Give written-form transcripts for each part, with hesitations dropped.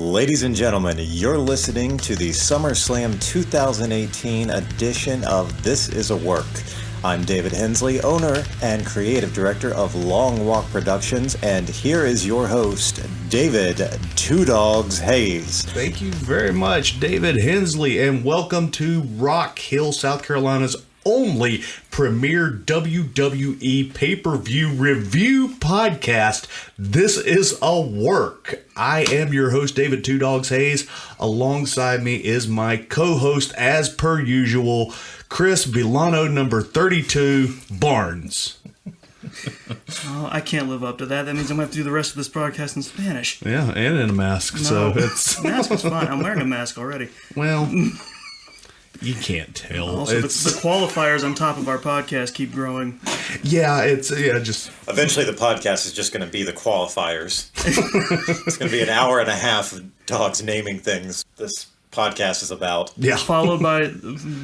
Ladies and gentlemen, you're listening to the SummerSlam 2018 edition of This Is a Work. I'm David Hensley, owner and creative director of Long Walk Productions, and here is your host, David Two Doggz Hayes. Thank you very much, David Hensley, and welcome to Rock Hill, South Carolina's only premier WWE pay-per-view review podcast. This is a work. I am your host, David Two Doggz Hayes. Alongside me is my co-host, as per usual, Chris Villano, number 32, Barnes. Oh, I can't live up to that. That means I'm going to have to do the rest of this podcast in Spanish. Yeah, and in a mask. No, so it's mask is fine. I'm wearing a mask already. Well, you can't tell. Also, the qualifiers on top of our podcast keep growing. Yeah, just... Eventually the podcast is just going to be the qualifiers. It's going to be an hour and a half of Doggz naming things this podcast is about. Yeah. Followed by,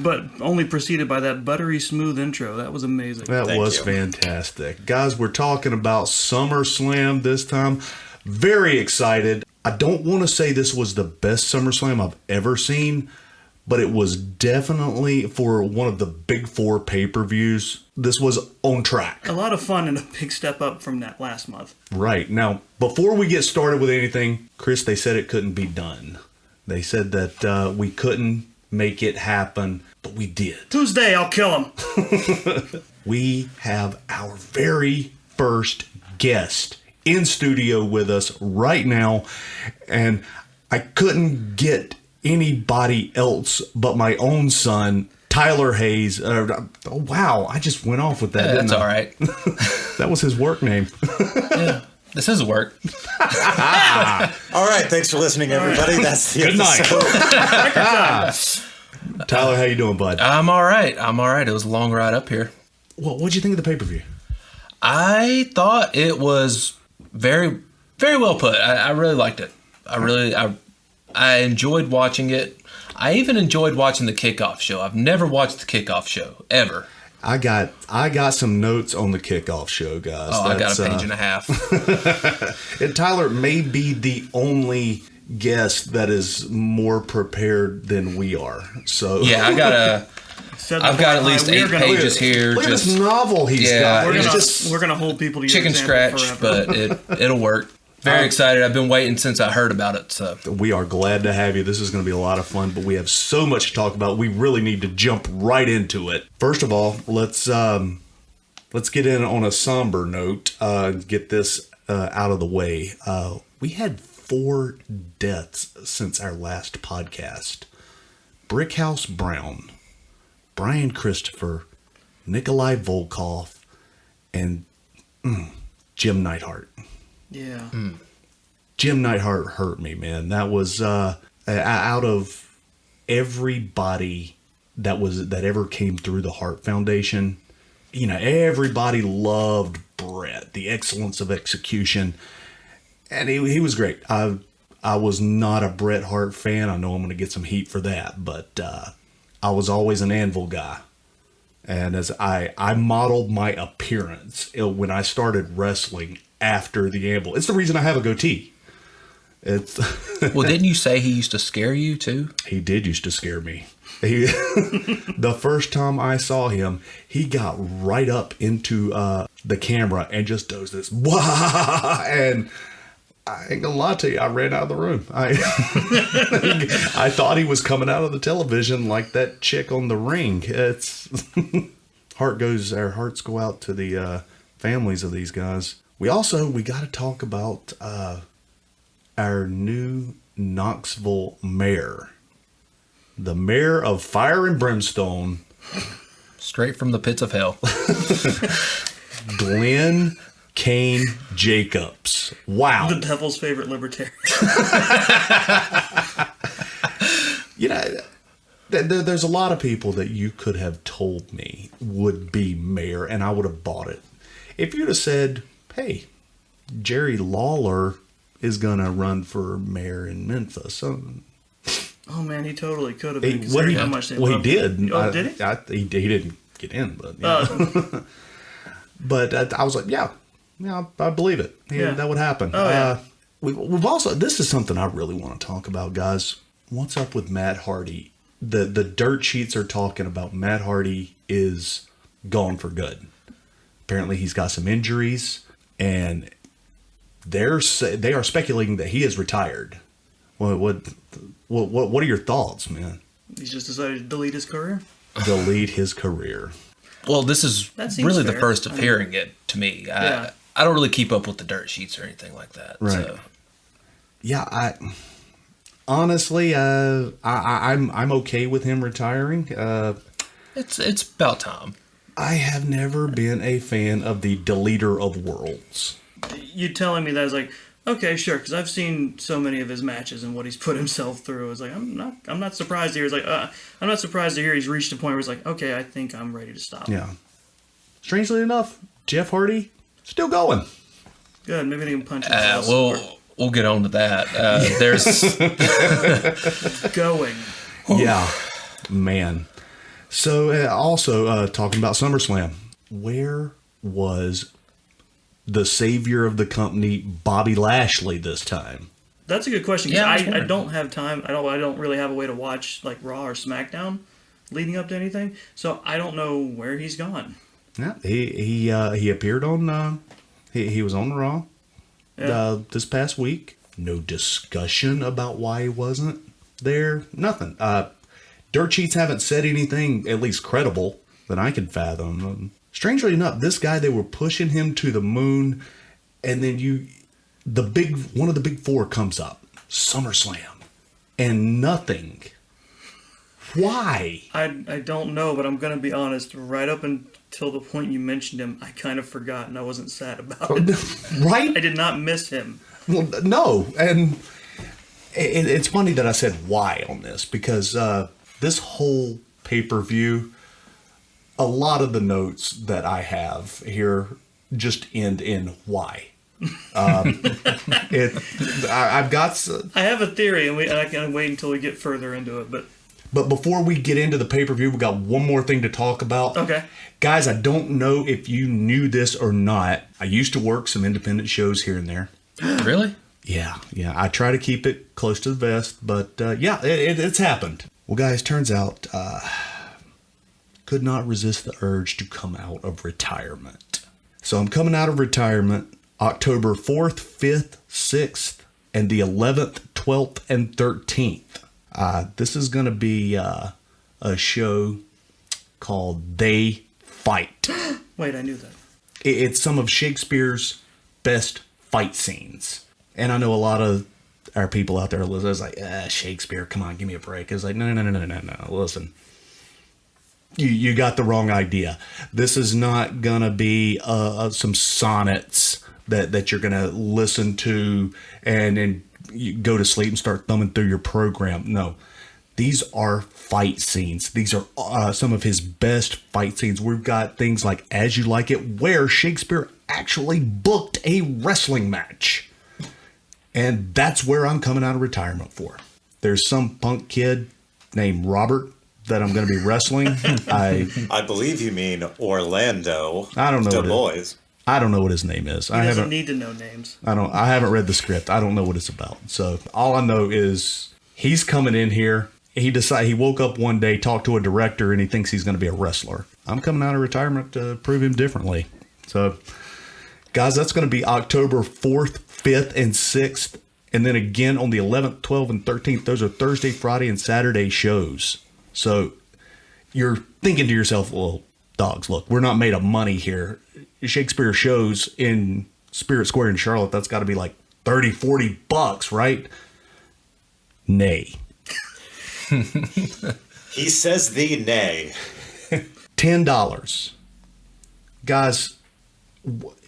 but only preceded by that buttery smooth intro. That was amazing. That was fantastic. Guys, we're talking about SummerSlam this time. Very excited. I don't want to say this was the best SummerSlam I've ever seen, but it was definitely, for one of the big four pay-per-views, this was on track. A lot of fun and a big step up from that last month. Right. Now, before we get started with anything, Chris, they said it couldn't be done. They said that we couldn't make it happen, but we did. Tuesday, I'll kill him. We have our very first guest in studio with us right now, and I couldn't get anybody else but my own son, Tyler Hayes. Oh, wow, I just went off with that. That's all right. That was his work name. Yeah, this is work. All right, thanks for listening, everybody. Right. That's the Good episode. Night. Tyler, how you doing, bud? I'm all right. It was a long ride up here. Well, what'd you think of the pay-per-view? I thought it was very, very well put. I really liked it. I enjoyed watching it. I even enjoyed watching the kickoff show. I've never watched the kickoff show ever. I got some notes on the kickoff show, guys. Oh, I got a page and a half. And Tyler may be the only guest that is more prepared than we are. So yeah, I've got at least 8 pages here. Look at this novel he's got. We're gonna hold people to your chicken scratch, forever. but it'll work. Very excited. I've been waiting since I heard about it. So we are glad to have you. This is going to be a lot of fun, but we have so much to talk about. We really need to jump right into it. First of all, let's get in on a somber note. Get this out of the way. We had 4 deaths since our last podcast. Brickhouse Brown, Brian Christopher, Nikolai Volkov, and Jim Neidhart. Yeah. Jim Neidhart hurt me, man. That was out of everybody that ever came through the Hart Foundation. You know, everybody loved Bret, the excellence of execution, and he was great. I was not a Bret Hart fan. I know I'm going to get some heat for that, but I was always an Anvil guy. And as I modeled my appearance when I started wrestling after the Anvil. It's the reason I have a goatee. It's well, didn't you say he used to scare you too? He did used to scare me. The first time I saw him, he got right up into the camera and just does this, wah! And I ain't gonna lie to you, I ran out of the room. I thought he was coming out of the television like that chick on The Ring. It's our hearts go out to the families of these guys. We got to talk about our new Knoxville mayor. The mayor of Fire and Brimstone. Straight from the pits of hell. Glenn Kane Jacobs. Wow. The devil's favorite libertarian. You know, there's a lot of people that you could have told me would be mayor, and I would have bought it. If you'd have said, hey, Jerry Lawler is going to run for mayor in Memphis. Oh, man, he totally could have been. He did. Oh, did he? He didn't get in, but... Yeah. But I was like, yeah, I believe it. That would happen. Oh, yeah. we've also, this is something I really want to talk about, guys. What's up with Matt Hardy? The dirt sheets are talking about Matt Hardy is gone for good. Apparently he's got some injuries, and they are speculating that he is retired. What are your thoughts, man? He's just decided to delete his career. Delete his career. Well, this is That really seems the fair. first of hearing it to me. Yeah. I don't really keep up with the dirt sheets or anything like that. Right. So. Yeah, honestly, I'm okay with him retiring. It's about time. I have never been a fan of the deleter of worlds. You telling me that is like, okay, sure, because I've seen so many of his matches and what he's put himself through. It's like I'm not surprised to hear. It's like I'm not surprised to hear he's reached a point where it's like, okay, I think I'm ready to stop. Yeah. Strangely enough, Jeff Hardy still going. Good, maybe they can punch him. We'll get on to that. There's Going. Yeah, man. So also talking about SummerSlam, where was the savior of the company, Bobby Lashley, this time? That's a good question. 'Cause Yeah, I was I wondering. don't have time. I don't really have a way to watch like Raw or SmackDown leading up to anything. So I don't know where he's gone. Yeah, he appeared on. He was on Raw this past week. No discussion about why he wasn't there. Nothing. Dirt sheets haven't said anything at least credible that I can fathom. Strangely enough, this guy, they were pushing him to the moon, and then one of the big four comes up, SummerSlam, and nothing. Why? I don't know, but I'm gonna be honest. Right up until the point you mentioned him, I kind of forgot, and I wasn't sad about it. Right? I did not miss him. Well, no, and it's funny that I said why on this, because this whole pay-per-view, a lot of the notes that I have here just end in why. I've got. I have a theory, and I can wait until we get further into it. But before we get into the pay-per-view, we got one more thing to talk about. Okay. Guys, I don't know if you knew this or not. I used to work some independent shows here and there. really. Yeah. I try to keep it close to the vest, but it's happened. Well, guys, turns out could not resist the urge to come out of retirement. So I'm coming out of retirement October 4th, 5th, 6th, and the 11th, 12th, and 13th. This is going to be a show called They Fight. Wait, I knew that. It's some of Shakespeare's best fight scenes. And I know a lot of our people out there listening is like, Shakespeare, come on, give me a break. It's like, no. Listen, you got the wrong idea. This is not going to be some sonnets that you're going to listen to and you go to sleep and start thumbing through your program. No, these are fight scenes. These are some of his best fight scenes. We've got things like As You Like It, where Shakespeare actually booked a wrestling match. And that's where I'm coming out of retirement for. There's some punk kid named Robert that I'm going to be wrestling. I believe you mean Orlando. I don't know Du what it- Bois. I don't know what his name is. He I doesn't haven't. need to know names. I haven't read the script. I don't know what it's about. So all I know is he's coming in here. He woke up one day, talked to a director, and he thinks he's going to be a wrestler. I'm coming out of retirement to prove him differently. So, guys, that's going to be October 4th, 5th, and 6th. And then again on the 11th, 12th, and 13th. Those are Thursday, Friday, and Saturday shows. So you're thinking to yourself, well, Doggz, look, we're not made of money here. Shakespeare shows in Spirit Square in Charlotte, that's got to be like $30, $40, right? Nay. He says the nay. $10. Guys,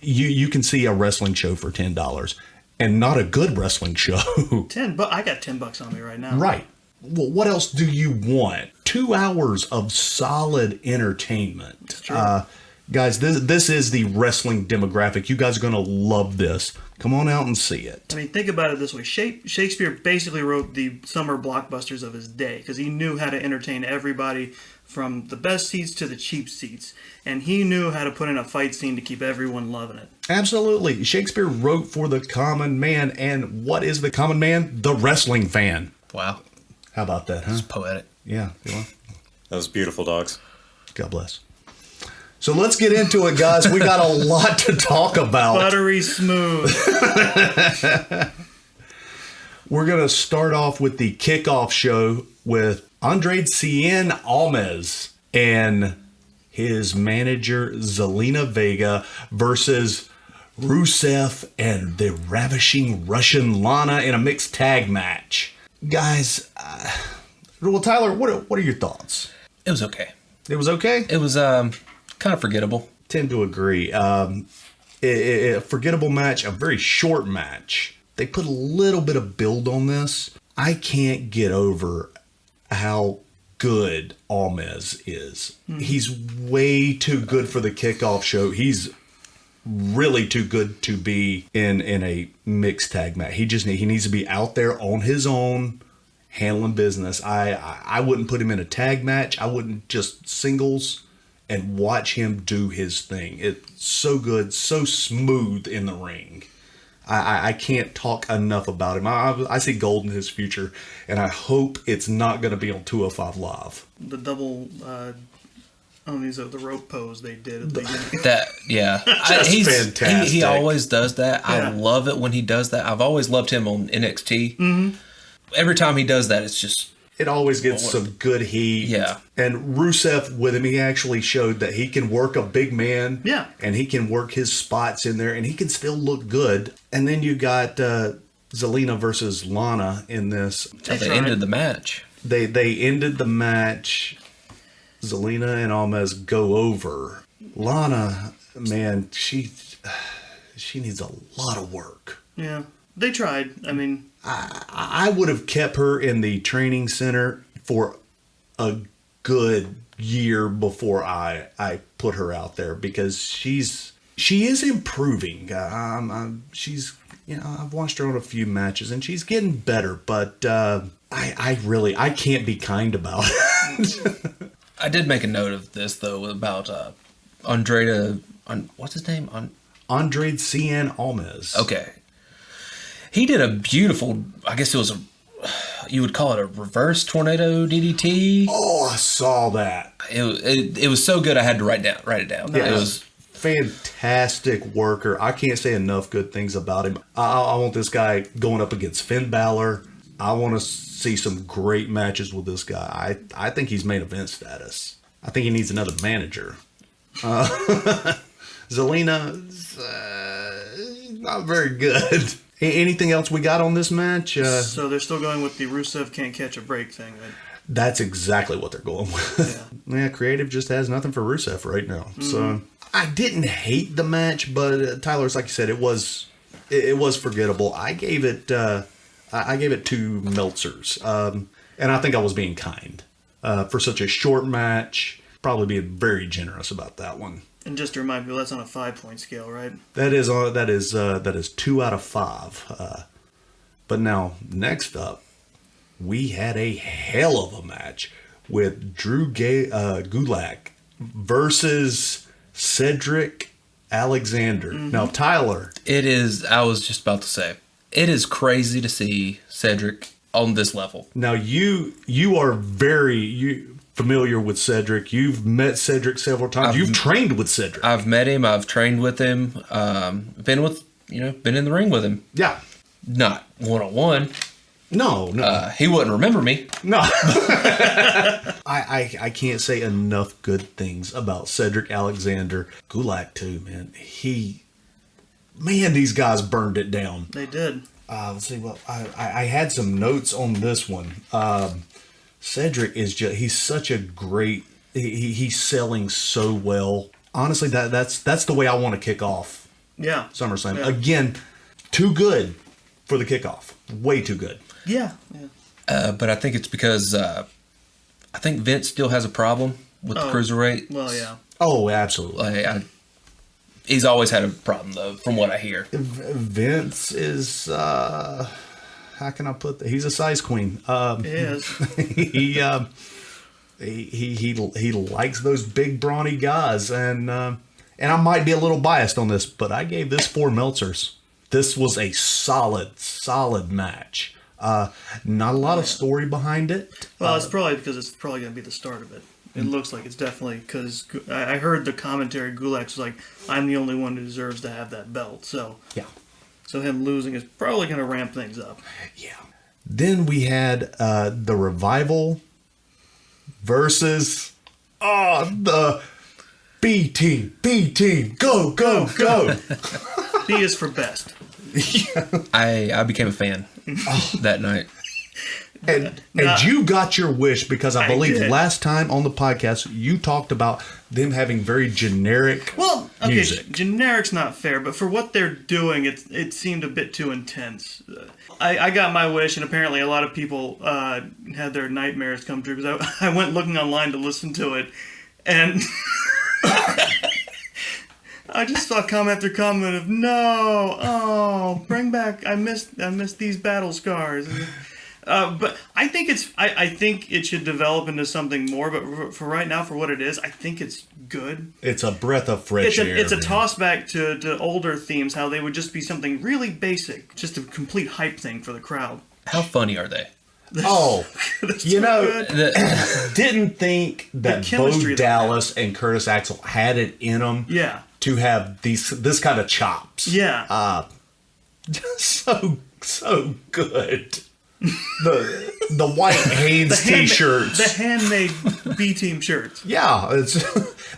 you can see a wrestling show for $10 and not a good wrestling show. $10. I got $10 on me right now. Right. Well, what else do you want? 2 hours of solid entertainment. Guys, this is the wrestling demographic. You guys are going to love this. Come on out and see it. I mean, think about it this way. Shakespeare basically wrote the summer blockbusters of his day because he knew how to entertain everybody from the best seats to the cheap seats. And he knew how to put in a fight scene to keep everyone loving it. Absolutely. Shakespeare wrote for the common man. And what is the common man? The wrestling fan. Wow. How about that, huh? It's poetic. Yeah. You know? That was beautiful, Doggz. God bless. So let's get into it, guys. We got a lot to talk about. Buttery smooth. We're going to start off with the kickoff show with Andrade Cien Almas and his manager Zelina Vega versus Rusev and the ravishing Russian Lana in a mixed tag match. Guys, well, Tyler, what are your thoughts? It was okay. It was okay? It was kind of forgettable. Tend to agree. A forgettable match, a very short match. They put a little bit of build on this. I can't get over how good Almas is. He's way too good for the kickoff show. He's really too good to be in a mixed tag match. He needs to be out there on his own, handling business. I wouldn't put him in a tag match. I wouldn't just singles and watch him do his thing. It's so good, so smooth in the ring. I can't talk enough about him. I see gold in his future, and I hope it's not going to be on 205 Live. The double, the rope pose they did at the beginning. That, yeah. Just fantastic. He always does that. Yeah. I love it when he does that. I've always loved him on NXT. Mm-hmm. Every time he does that, it's just... It always gets some good heat. Yeah. And Rusev, with him, he actually showed that he can work a big man. Yeah. And he can work his spots in there, and he can still look good. And then you got Zelina versus Lana in this. They ended the match. They ended the match. Zelina and Almas go over. Lana, man, she needs a lot of work. Yeah. They tried. I mean... I would have kept her in the training center for a good year before I put her out there, because she is improving. She's, I've watched her on a few matches and she's getting better, but I can't be kind about it. I did make a note of this though about Andrade. What's his name? Andrade Cien Almas. Okay. He did a beautiful, I guess it was you would call it a reverse tornado DDT. Oh, I saw that. It was so good I had to write it down. Yeah. It was fantastic worker. I can't say enough good things about him. I want this guy going up against Finn Balor. I want to see some great matches with this guy. I think he's main event status. I think he needs another manager. Zelina, not very good. Anything else we got on this match? So they're still going with the Rusev can't catch a break thing. Right? That's exactly what they're going with. Yeah, creative just has nothing for Rusev right now. Mm-hmm. So I didn't hate the match, but Tyler's like you said, it was forgettable. I gave it 2 Meltzers, and I think I was being kind for such a short match. Probably being very generous about that one. And just to remind people, that's on a 5-point scale, right? That is 2 out of 5. But now, next up, we had a hell of a match with Drew Gulak versus Cedric Alexander. Mm-hmm. Now, Tyler. It is, I was just about to say, it is crazy to see Cedric on this level. Now, you are very familiar with Cedric. You've met Cedric several times. You've trained with Cedric. I've met him. I've trained with him. Been in the ring with him. Yeah. Not one-on-one. No. He wouldn't remember me. No. I can't say enough good things about Cedric Alexander. Gulak too, man. These guys burned it down. They did. Let's see. Well, I had some notes on this one. Cedric is he's such a great, he's selling so well. Honestly, that's the way I want to kick off SummerSlam. Yeah. Again, too good for the kickoff. Way too good. Yeah. But I think it's because I think Vince still has a problem with the cruiserweight. Well, yeah. Oh, absolutely. He's always had a problem, though, from what I hear. Vince is, how can I put that? He's a size queen. He is. He likes those big brawny guys, and I might be a little biased on this, but I gave this 4 Meltzers. This was a solid match. Not a lot of story behind it. Well, it's probably because it's probably going to be the start of it. It looks like it's definitely because I heard the commentary. Gulak was like, "I'm the only one who deserves to have that belt." So Yeah. So him losing is probably going to ramp things up. Yeah. Then we had the Revival versus the B team. B team. Go, go, go. B is for best. I became a fan that night. And you got your wish because I believe did. last time on the podcast you talked about them having very generic music. Generic's not fair, but for what they're doing, it seemed a bit too intense. I got my wish, and apparently a lot of people had their nightmares come true because I went looking online to listen to it, and I just saw comment after comment of bring back, I missed these battle scars. But I think I think it should develop into something more. But for right now, for what it is, I think it's good. It's a breath of fresh air. It's a toss back to older themes, how they would just be something really basic, just a complete hype thing for the crowd. How funny are they? Oh, you know, The- didn't think that Bo chemistry they Dallas and Curtis Axel had it in them Yeah. to have this kind of chops. Yeah. So good. The white Hanes t-shirts. The handmade B team shirts. Yeah,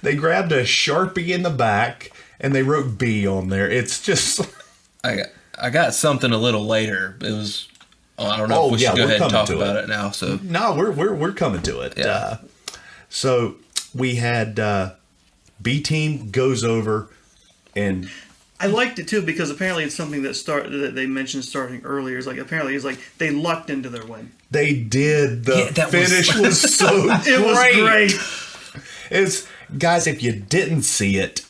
they grabbed a Sharpie in the back and they wrote B on there. It's just I got something a little later. It was I don't know if we should go ahead and talk about it now. So no, we're coming to it. Yeah. So we had B team goes over and I liked it too because apparently it's something that they mentioned starting earlier. It's like apparently it's like they lucked into their win. they did. The that finish was so It was great. It's guys, if you didn't see it,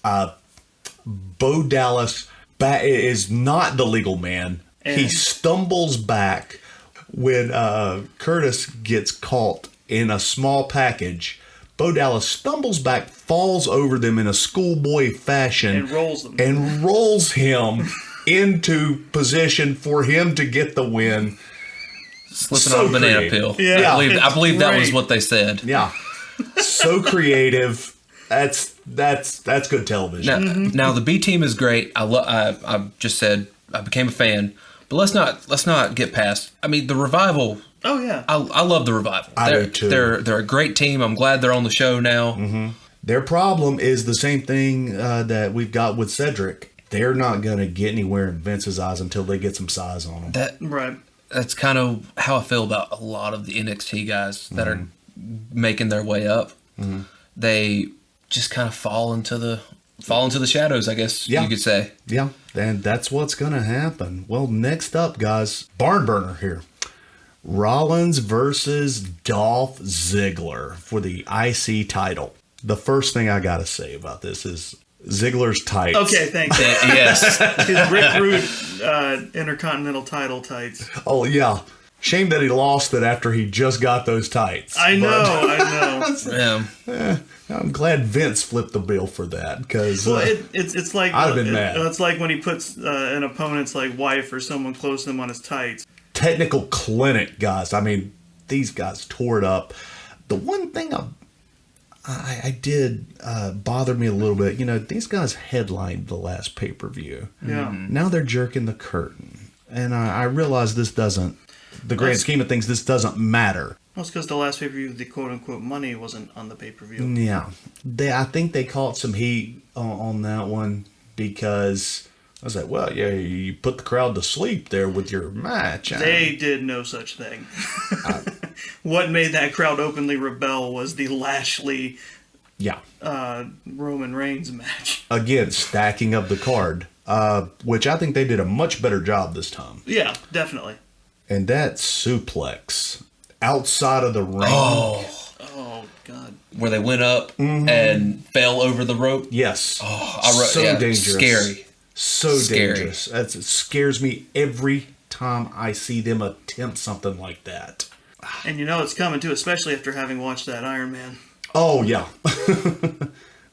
Bo Dallas is not the legal man. He And- stumbles back when Curtis gets caught in a small package. Bo Dallas stumbles back, falls over them in a schoolboy fashion, And rolls them. and rolls him into position for him to get the win. slipping So on a banana creative. peel. Yeah, I believe that was great. what they said. Yeah, so creative. That's good television. Now the B team is great. I just said I became a fan, but let's not get past. I mean, the Revival. Oh yeah. I love the Revival. I do too. They're a great team. I'm glad they're on the show now. Mm-hmm. Their problem is the same thing that we've got with Cedric. They're not going to get anywhere in Vince's eyes until they get some size on them. Right. That's kind of how I feel about a lot of the NXT guys that are making their way up. Mm-hmm. They just kind of fall into the shadows, I guess Yeah. you could say. Yeah, and that's what's going to happen. Well, next up, guys, barn burner here. Rollins versus Dolph Ziggler for the IC title. The first thing I got to say about this is Ziggler's tights. Okay, thanks. Yes. His Rick Rude Intercontinental title tights. Oh, yeah. Shame that he lost it after he just got those tights. I know. Yeah. I'm glad Vince flipped the bill for that because Well, it's like I'd have been mad. It's like when he puts an opponent's like wife or someone close to him on his tights. technical clinic guys. I mean, these guys tore it up. The one thing I did bother me a little bit, you know, these guys headlined the last pay-per-view. Yeah. Now they're jerking the curtain. And I realize this doesn't, the grand scheme of things, this doesn't matter. Well, it's because the last pay-per-view, the quote-unquote money wasn't on the pay-per-view. Yeah. I think they caught some heat on that one because I was like, well, yeah, you put the crowd to sleep there with your match. They did no such thing. What made that crowd openly rebel was the Lashley Yeah. Roman Reigns match. Again, stacking of the card, which I think they did a much better job this time. Yeah, definitely. And that suplex outside of the ring. Oh, God. Where they went up and fell over the rope. Yes. So dangerous. Scary. So Scary. dangerous. It scares me every time I see them attempt something like that. And you know it's coming too, especially after having watched that Iron Man. Oh, yeah.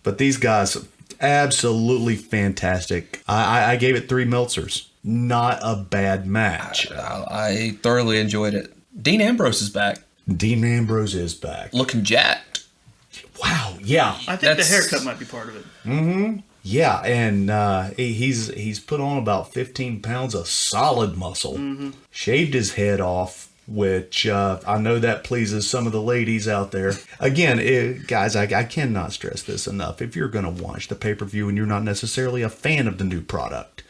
But these guys, absolutely fantastic. I gave it 3 Meltzers. Not a bad match. I thoroughly enjoyed it. Dean Ambrose is back. Dean Ambrose is back. Looking jacked. Wow, yeah. I think the haircut might be part of it. Yeah, and he's put on about 15 pounds of solid muscle. Shaved his head off, which I know that pleases some of the ladies out there. Again, guys, I cannot stress this enough. If you're going to watch the pay-per-view and you're not necessarily a fan of the new product,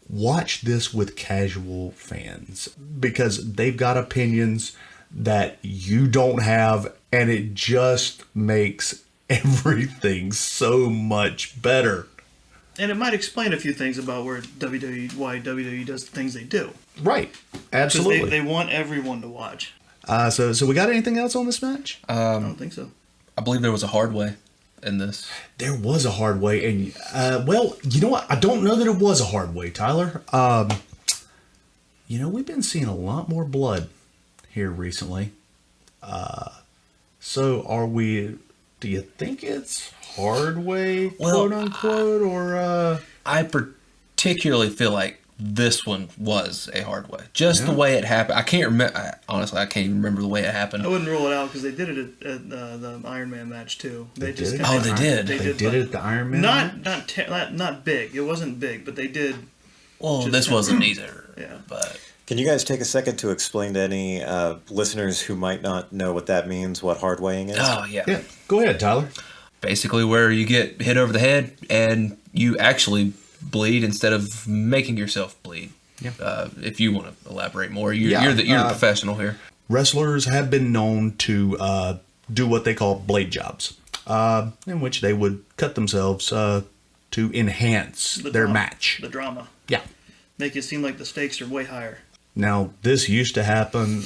watch this with casual fans because they've got opinions that you don't have, and it just makes everything so much better. And it might explain a few things about why WWE does the things they do. Right. Absolutely. Because they want everyone to watch. So we got anything else on this match? I don't think so. I believe there was a hard way in this. There was a hard way, and well, you know what? I don't know that it was a hard way, Tyler. We've been seeing a lot more blood here recently. So are we? Do you think it's hard way, quote unquote, or? I particularly feel like this one was a hard way. Just the way it happened. I can't remember. Honestly, I can't even remember the way it happened. I wouldn't rule it out because they did it at the Iron Man match too. They just did it? Oh, they did. They did it at the Iron Man match? Not big. It wasn't big, but they did. Well, this wasn't either. Yeah. But Can you guys take a second to explain to any listeners who might not know what that means, what hard weighing is? oh yeah. Yeah. Go ahead, Tyler. Basically, where you get hit over the head and you actually bleed instead of making yourself bleed. Yeah. If you want to elaborate more, you're Yeah, the professional here. Wrestlers have been known to do what they call blade jobs, in which they would cut themselves to enhance their drama, match. The drama. Yeah. Make it seem like the stakes are way higher. Now, this used to happen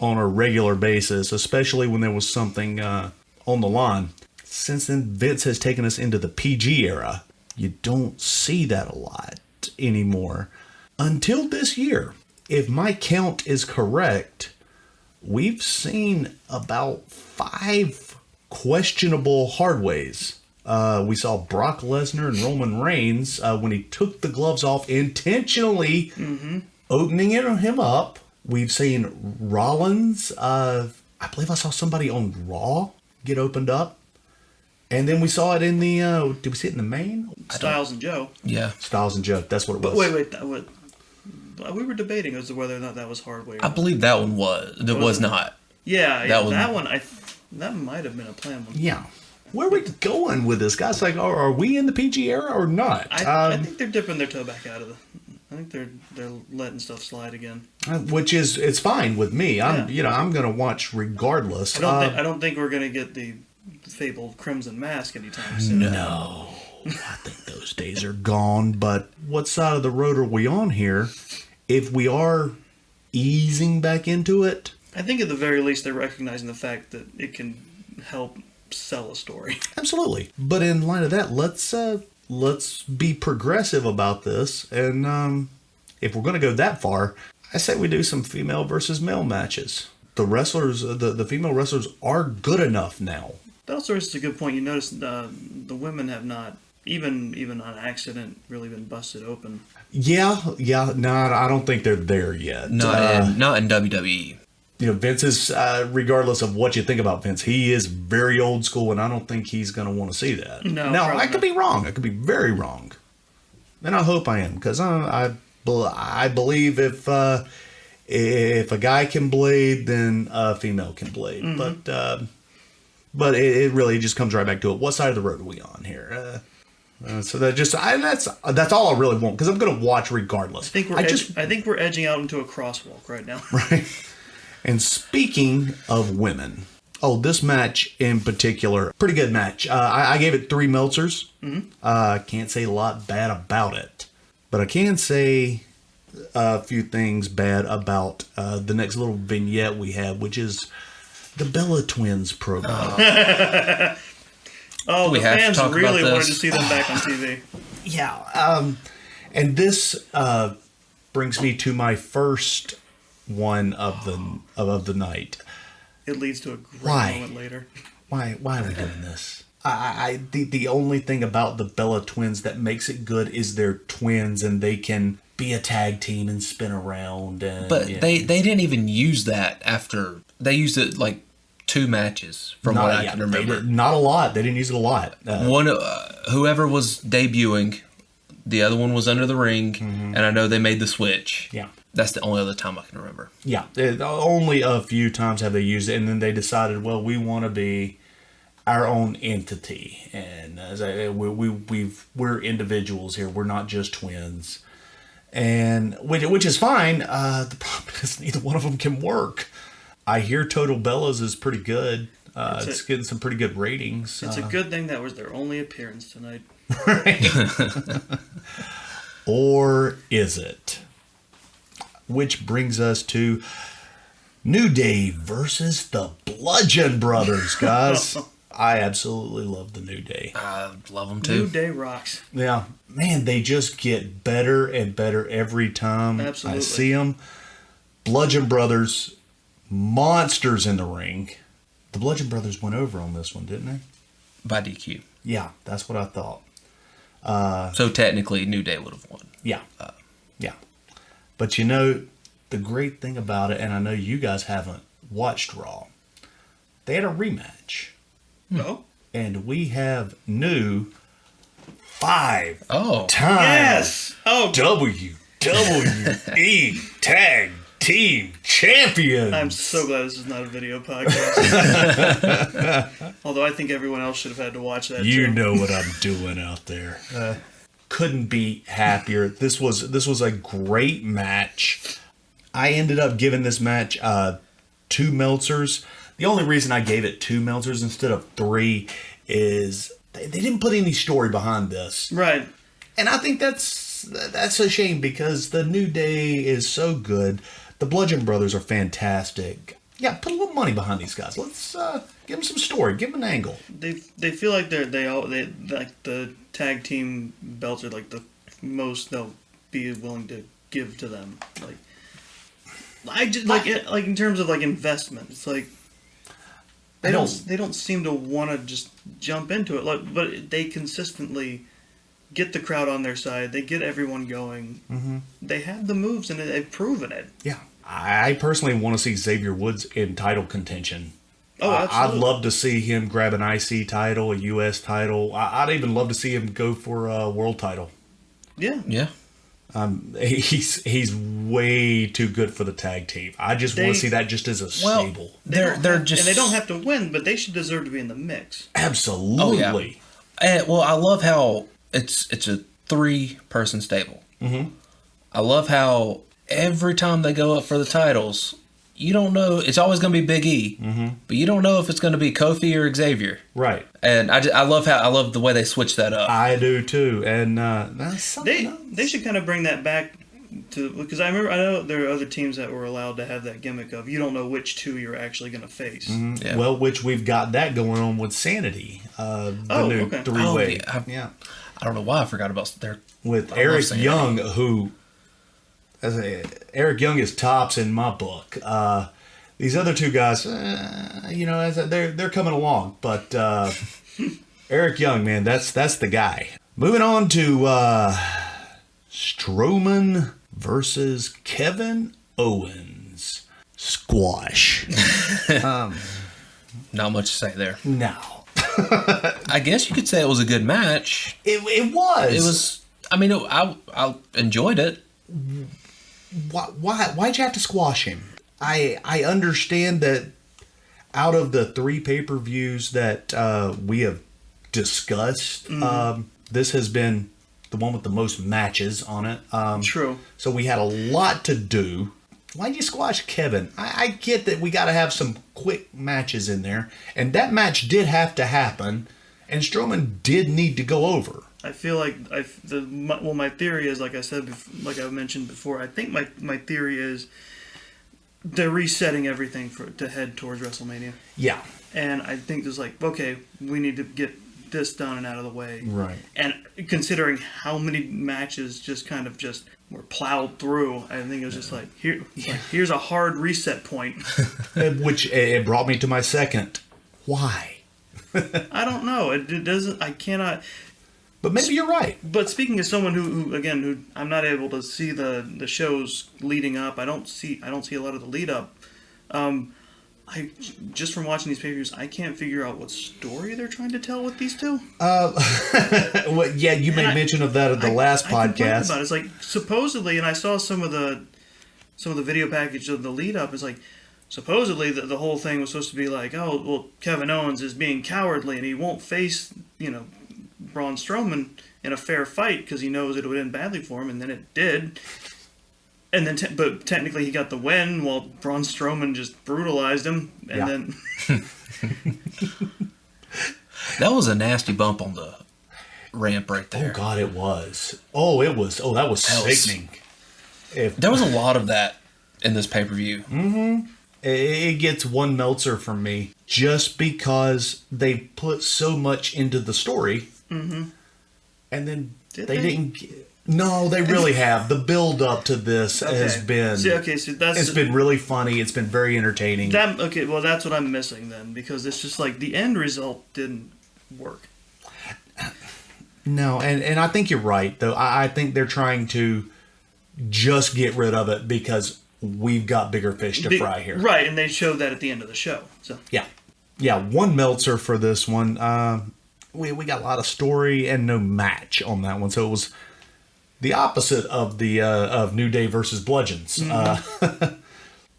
on a regular basis, especially when there was something on the line. Since then, Vince has taken us into the PG era. You don't see that a lot anymore. Until this year, if my count is correct, we've seen about 5 questionable hard ways. We saw Brock Lesnar and Roman Reigns when he took the gloves off intentionally, opening him up. We've seen Rollins. I believe I saw somebody on Raw get opened up. And then we saw it in the, did we see it in the main? Styles and Joe. Yeah. Styles and Joe, that's what it was. But wait. We were debating as to whether or not that was hard way. I believe that one was not. Yeah, That one- that one. That might have been a planned one. Yeah. Where are we going with this, guys? Like, are we in the PG era or not? I think they're dipping their toe back out of the. I think they're letting stuff slide again. Which is, it's fine with me. I'm going to watch regardless. I don't think we're gonna get the fabled Crimson Mask anytime soon. No. I think those days are gone. But what side of the road are we on here? If we are easing back into it, I think at the very least they're recognizing the fact that it can help sell a story. absolutely. But in light of that, let's be progressive about this. And if we're going to go that far, I say we do some female versus male matches. The wrestlers, the female wrestlers are good enough now. That also is a good point. You notice the women have not, even on accident, really been busted open. Yeah. No, I don't think they're there yet. Not in WWE. Vince is, regardless of what you think about Vince, he is very old school, and I don't think he's going to want to see that. No, now, probably I could not. be wrong. I could be very wrong. And I hope I am, because I believe if a guy can blade, then a female can blade. Mm-hmm. But it really just comes right back to it. What side of the road are we on here? So that's all I really want, because I'm going to watch regardless. I think we're edging out into a crosswalk right now. Right. And speaking of women, this match in particular, pretty good match. I gave it 3 Meltzers. Can't say a lot bad about it, but I can say a few things bad about the next little vignette we have, which is the Bella Twins program. The have to fans talk really about wanted this? to see them back on TV. Yeah. And this brings me to my first one of the night. It leads to a great Why? moment later. Why are we doing this? The only thing about the Bella Twins that makes it good is they're twins and they can be a tag team and spin around. And, But they didn't even use that after. They used it like 2 matches from what I can remember. Not a lot. They didn't use it a lot. One, whoever was debuting, the other one was under the ring, and I know they made the switch. Yeah. That's the only other time I can remember. Yeah, only a few times have they used it, and then they decided, well, we want to be our own entity, and we're individuals here. We're not just twins, and which is fine. The problem is neither one of them can work. I hear Total Bellas is pretty good. It's getting some pretty good ratings. It's a good thing that was their only appearance tonight. Or is it? Which brings us to New Day versus the Bludgeon Brothers, guys. I absolutely love the New Day. I love them too. New Day rocks. Yeah, man, they just get better and better every time Absolutely. I see them. Bludgeon Brothers, monsters in the ring. The Bludgeon Brothers went over on this one, didn't they? By DQ. Yeah, that's what I thought. So technically, New Day would have won. Yeah. Yeah. But you know, the great thing about it, and I know you guys haven't watched Raw, they had a rematch. No? And we have new 5 Oh. time Yes! Oh, WWE Tag Team Champions. I'm so glad this is not a video podcast. Although I think everyone else should have had to watch that You too. know what I'm doing out there. Couldn't be happier. This was a great match. I ended up giving this match 2 Meltzers. The only reason I gave it 2 Meltzers instead of 3 is they didn't put any story behind this. Right. And I think that's a shame because the New Day is so good. The Bludgeon Brothers are fantastic. Yeah, put a little money behind these guys. Let's give them some story. Give them an angle. They feel like they like the tag team belts are like the most they'll be willing to give to them. Like I just like in terms of like investment. It's like they don't seem to want to just jump into it. Like, but they consistently get the crowd on their side. They get everyone going. Mm-hmm. They have the moves and they've proven it. Yeah. I personally want to see Xavier Woods in title contention. Oh, absolutely. I'd love to see him grab an IC title, a US title. I'd even love to see him go for a world title. Yeah. Yeah. He's way too good for the tag team. I just want to see that just as a stable. They're just, and they don't have to win, but they should deserve to be in the mix. Absolutely. Oh, yeah. And, well, I love how it's a 3-person stable. Mm-hmm. I love how every time they go up for the titles, you don't know. It's always going to be Big E, but you don't know if it's going to be Kofi or Xavier. Right. And I love the way they switch that up. I do too. And that's something else. They should kind of bring that back to, because I know there are other teams that were allowed to have that gimmick of you don't know which 2 you're actually going to face. Mm-hmm. Yeah. Well, which we've got that going on with Sanity, the new okay. 3-way. Yeah. I don't know why I forgot about their With I love Eric Sanity. Young, who Eric Young is tops in my book. These other 2 guys, they're coming along, but Eric Young, man, that's the guy. Moving on to Strowman versus Kevin Owens. Squash. Not much to say there. No. I guess you could say it was a good match. It was. It was. I mean, I enjoyed it. Why'd you have to squash him? I understand that out of the 3 pay-per-views that we have discussed, this has been the one with the most matches on it. True. So we had a lot to do. Why'd you squash Kevin? I get that we got to have some quick matches in there. And that match did have to happen. And Strowman did need to go over. I feel like my theory is, like I said, like I mentioned before, I think my theory is they're resetting everything to head towards WrestleMania. Yeah. And I think there's like, okay, we need to get this done and out of the way. Right. And considering how many matches just were plowed through, I think it was just like, here's a hard reset point. Which it brought me to my second. Why? I don't know. It doesn't. I cannot. But maybe you're right. But speaking as someone who I'm not able to see the shows leading up. I don't see a lot of the lead up. I just from watching these pay-per-views, I can't figure out what story they're trying to tell with these two. Well, yeah, you made mention of that at the last podcast. About it. It's like supposedly, and I saw some of the video package of the lead up. It's like supposedly the whole thing was supposed to be like, oh well, Kevin Owens is being cowardly and he won't face Braun Strowman in a fair fight because he knows it would end badly for him, and then it did. And then, but technically, he got the win while Braun Strowman just brutalized him, and then that was a nasty bump on the ramp right there. Oh God, it was. Oh, it was. Oh, that was sickening. There was a lot of that in this pay-per-view. Mm-hmm. It gets one Meltzer from me just because they put so much into the story, and then they didn't. No, they really have. The build up to this has been. It's been really funny. It's been very entertaining. Well, that's what I'm missing then, because it's just like the end result didn't work. No, and I think you're right though. I think they're trying to just get rid of it because we've got bigger fish to fry here. Right, and they showed that at the end of the show. So yeah, one Meltzer for this one. We got a lot of story and no match on that one, so it was the opposite of the of New Day versus Bludgeons.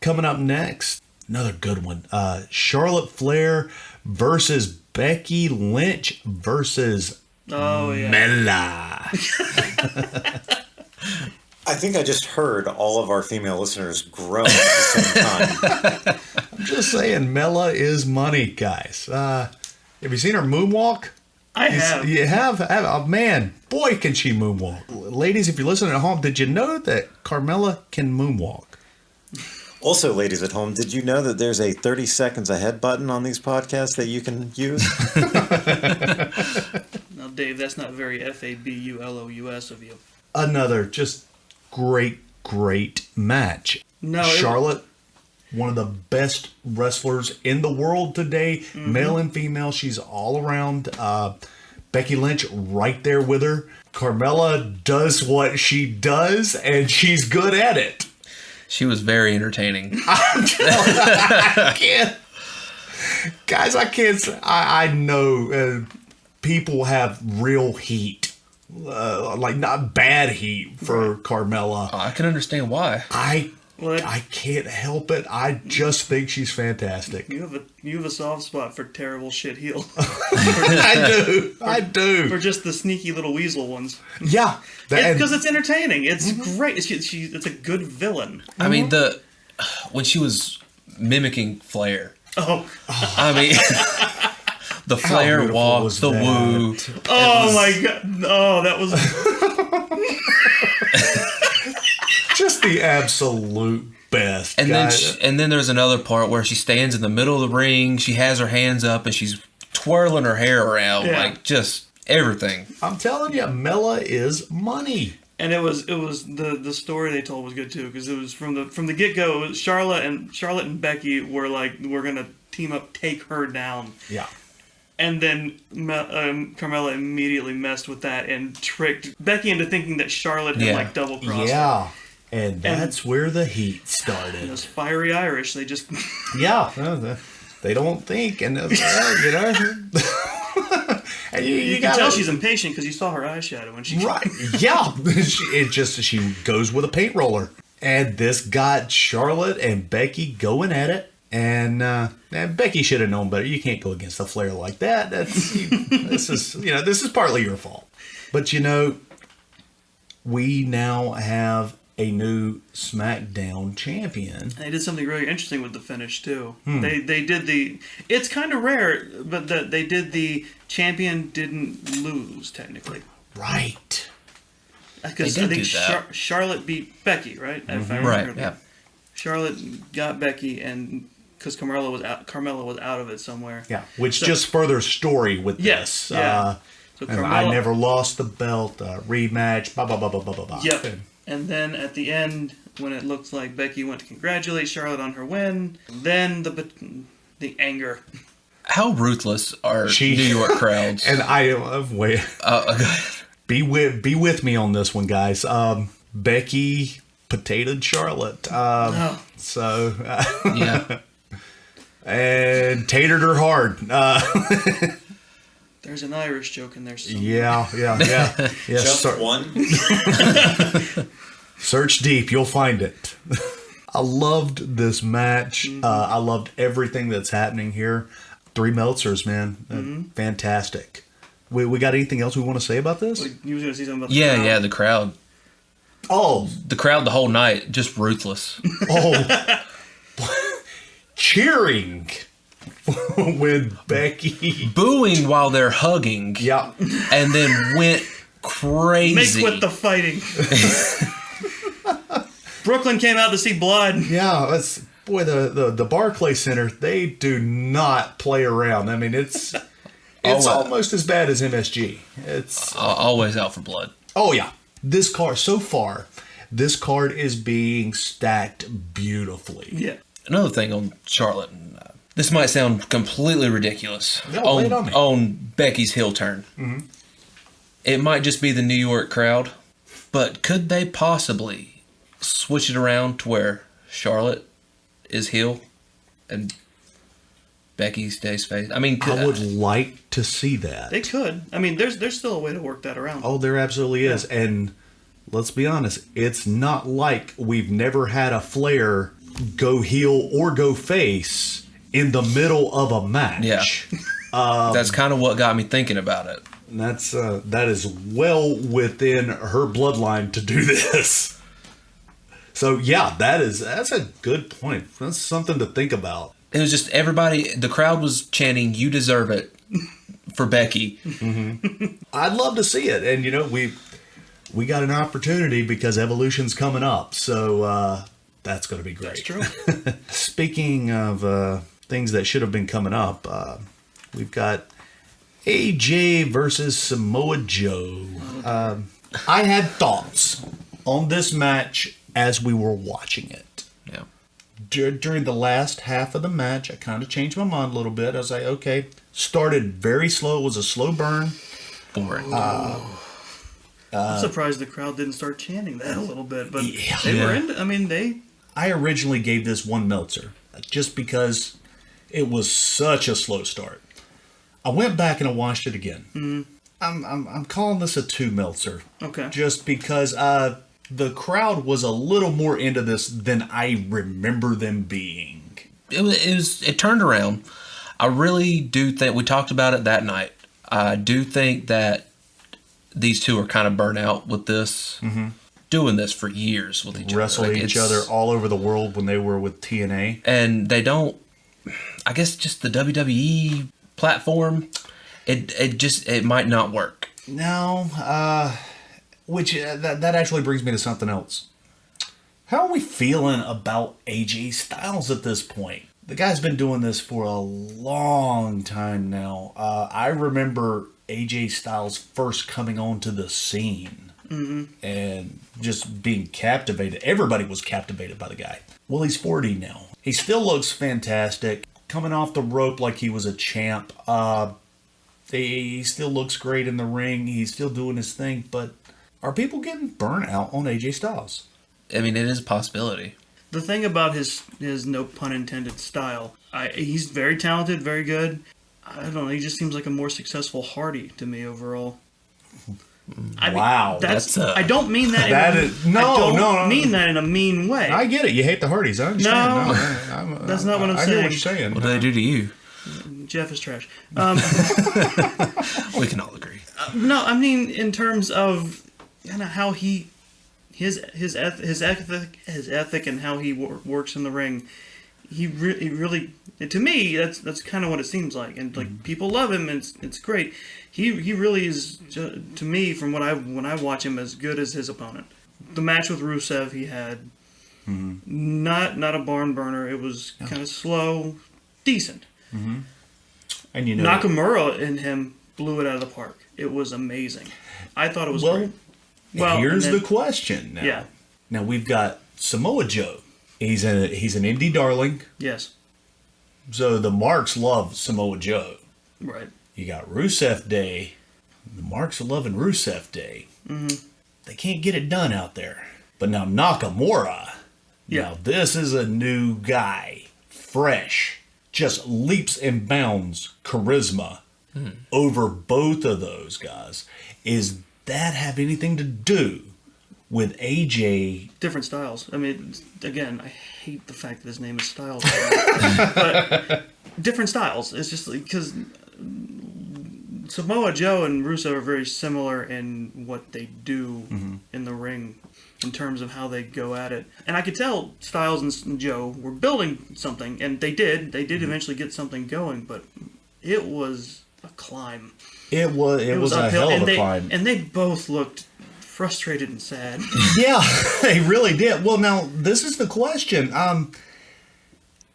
Coming up next, another good one. Charlotte Flair versus Becky Lynch versus Mella. I think I just heard all of our female listeners groan at the same time. I'm just saying, Mella is money, guys. Have you seen her moonwalk? I have. You have? Oh, man, boy, can she moonwalk. Ladies, if you're listening at home, did you know that Carmella can moonwalk? Also, ladies at home, did you know that there's a 30 seconds ahead button on these podcasts that you can use? Now, Dave, that's not very FABULOUS of you. Another just great match. No, Charlotte, one of the best wrestlers in the world today, male and female. She's all around. Becky Lynch right there with her. Carmella does what she does, and she's good at it. She was very entertaining. I can't. Guys, I can't. I know people have real heat. Like not bad heat for Carmella. I can understand why. I can't help it. I just think she's fantastic. You have a soft spot for terrible shit heel. I do. For just the sneaky little weasel ones. Yeah, because it's entertaining. It's great. It's a good villain. I mean, when she was mimicking Flair. Oh, I mean. The Flair walk, the woo. Oh my god! Oh, that was just the absolute best. And then there's another part where she stands in the middle of the ring. She has her hands up and she's twirling her hair around, like just everything. I'm telling you, Mella is money. And it was the story they told was good too, because it was from the get go. Charlotte and Becky were like, we're gonna team up, take her down. Yeah. And then Carmella immediately messed with that and tricked Becky into thinking that Charlotte had like double crossed. Yeah, and that's where the heat started. Those fiery Irish, they just they don't think, and and you can tell she's impatient because you saw her eyeshadow when she Yeah, she goes with a paint roller, and this got Charlotte and Becky going at it. And Becky should have known better. You can't go against a Flair like that. This is partly your fault. But we now have a new SmackDown champion. And they did something really interesting with the finish too. They did it's kind of rare, but they did the champion didn't lose technically. Right. Because I think Charlotte beat Becky, right? If I remember right. Yeah. Charlotte got Becky and because Carmella was out of it somewhere. Yeah, which just further story with Yes, this. yeah. So And I never lost the belt, rematch, blah, blah, blah, blah, blah, blah, blah. Yep. And then at the end, when it looks like Becky went to congratulate Charlotte on her win, then the anger. How ruthless are New York crowds? And wait. Be with me on this one, guys. Becky potatoed Charlotte. So Yeah. and tatered her hard. There's an Irish joke in there somewhere. Yeah. Just one? Search deep, you'll find it. I loved this match. I loved everything that's happening here. 3 Meltzers, man. Fantastic. We got anything else we want to say about this? You was going to say something about the crowd. Yeah, the crowd. Oh. The crowd the whole night, just ruthless. Oh. Cheering when Becky. Booing while they're hugging. Yeah. And then went crazy. Make with the fighting. Brooklyn came out to see blood. Yeah, the Barclay Center, they do not play around. I mean, it's almost as bad as MSG. It's always out for blood. Oh yeah. This card is being stacked beautifully. Yeah. Another thing on Charlotte. This might sound completely ridiculous No, lay it on me. on Becky's heel turn. Mm-hmm. It might just be the New York crowd, but could they possibly switch it around to where Charlotte is heel and Becky stays face? I mean, I would like to see that. They could. I mean, there's still a way to work that around. Oh, there absolutely is. And let's be honest, it's not like we've never had a Flair go heel or go face in the middle of a match. Yeah. That's kind of what got me thinking about it. That is well within her bloodline to do this. So yeah, that's a good point. That's something to think about. It was just everybody, the crowd was chanting, "You deserve it," for Becky. Mm-hmm. I'd love to see it. And we got an opportunity because Evolution's coming up. So that's going to be great. That's true. Speaking of things that should have been coming up, we've got AJ versus Samoa Joe. I had thoughts on this match as we were watching it. Yeah. During the last half of the match, I kind of changed my mind a little bit. I was like, okay, started very slow. It was a slow burn. Boring. I'm surprised the crowd didn't start chanting that a little bit, but they were into. I mean, I originally gave this 1 Meltzer just because it was such a slow start. I went back and I watched it again. Mm-hmm. I'm calling this a 2 Meltzer. Okay. Just because the crowd was a little more into this than I remember them being. It turned around. I really do think we talked about it that night. I do think that these two are kind of burnt out with this, doing this for years with each Wrestling other. each other all over the world when they were with TNA. And they don't, I guess just the WWE platform, it might not work. No, which that actually brings me to something else. How are we feeling about AJ Styles at this point? The guy's been doing this for a long time now. I remember AJ Styles first coming onto the scene and just being captivated. Everybody was captivated by the guy. Well, he's 40 now. He still looks fantastic. Coming off the rope like he was a champ. He still looks great in the ring. He's still doing his thing. But are people getting burnt out on AJ Styles? I mean, it is a possibility. The thing about his no pun intended style, he's very talented, very good. I don't know. He just seems like a more successful Hardy to me overall. Wow, I don't mean that. Mean that in a mean way. I get it. You hate the Hardys. I understand. No, that's not what I'm saying. I hear what you're saying. What do they do to you? Jeff is trash. We can all agree. No, I mean in terms of how his ethic and how he works in the ring. He really, to me, that's kind of what it seems like, and like people love him, and it's great. He really is, to me, from when I watch him, as good as his opponent. The match with Rusev he had, Not a barn burner. It was kind of slow, decent. And you know, Nakamura and him blew it out of the park. It was amazing. I thought it was great. Well, here's and then- the question now. Yeah. Now we've got Samoa Joe. He's an indie darling. Yes. So the marks love Samoa Joe. Right. You got Rusev Day. The marks are loving Rusev Day. They can't get it done out there. But now Nakamura. Yeah. Now this is a new guy. Fresh. Just leaps and bounds charisma over both of those guys. Is that have anything to do with AJ? Different styles. I mean, again, I hate the fact that his name is Styles. But different styles. It's just because Samoa Joe and Rusev are very similar in what they do in the ring in terms of how they go at it. And I could tell Styles and Joe were building something, and they did. They did eventually get something going, but it was a climb. It was a uphill, hell of a climb. And they both looked frustrated and sad. Yeah, they really did. Well, now, this is the question.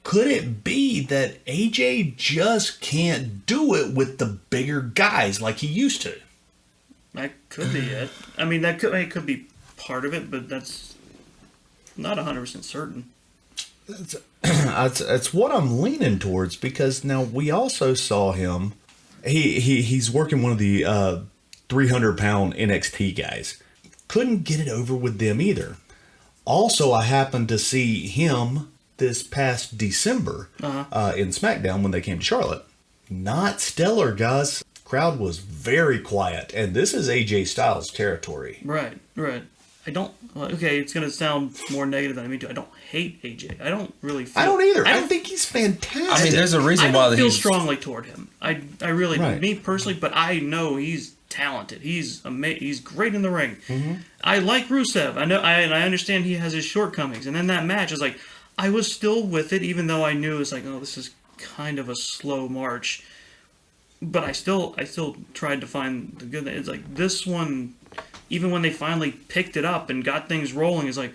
Could it be that AJ just can't do it with the bigger guys like he used to? That could be it. I mean, it could be part of it, but that's not 100% certain. That's what I'm leaning towards, because now we also saw him. He's working one of the 300-pound NXT guys. Couldn't get it over with them either. Also, I happened to see him this past December in SmackDown when they came to Charlotte. Not stellar, guys. Crowd was very quiet, and this is AJ Styles territory. Right. Okay, it's going to sound more negative than I mean to. I don't hate AJ. I don't really feel... I don't either. I think he's fantastic. I mean, there's a reason why I feel he's strongly toward him. I really Right. me personally, but I know he's talented. He's he's great in the ring. I like Rusev. I know, and I understand he has his shortcomings. And then that match is like, I was still with it, even though I knew it's like, oh, this is kind of a slow march. But I still tried to find the good. It's like this one, even when they finally picked it up and got things rolling, is like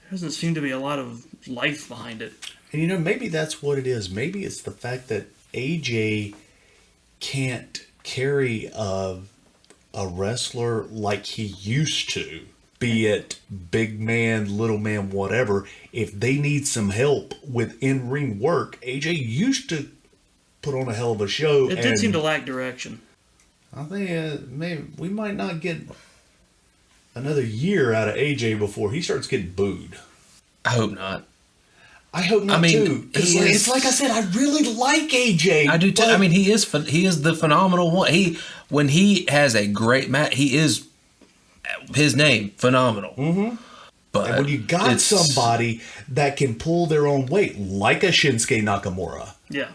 there doesn't seem to be a lot of life behind it. And you know, maybe that's what it is. Maybe it's the fact that AJ can't carry a wrestler like he used to. Be it big man, little man, whatever. If they need some help with in-ring work, AJ used to put on a hell of a show. It did seem to lack direction. I think maybe we might not get another year out of AJ before he starts getting booed. I hope not. I hope not too. It's like I said, I really like AJ. I do too. I mean, he is the phenomenal one. When he has a great match, he is his name phenomenal. But and when you got somebody that can pull their own weight, like a Shinsuke Nakamura, Yeah.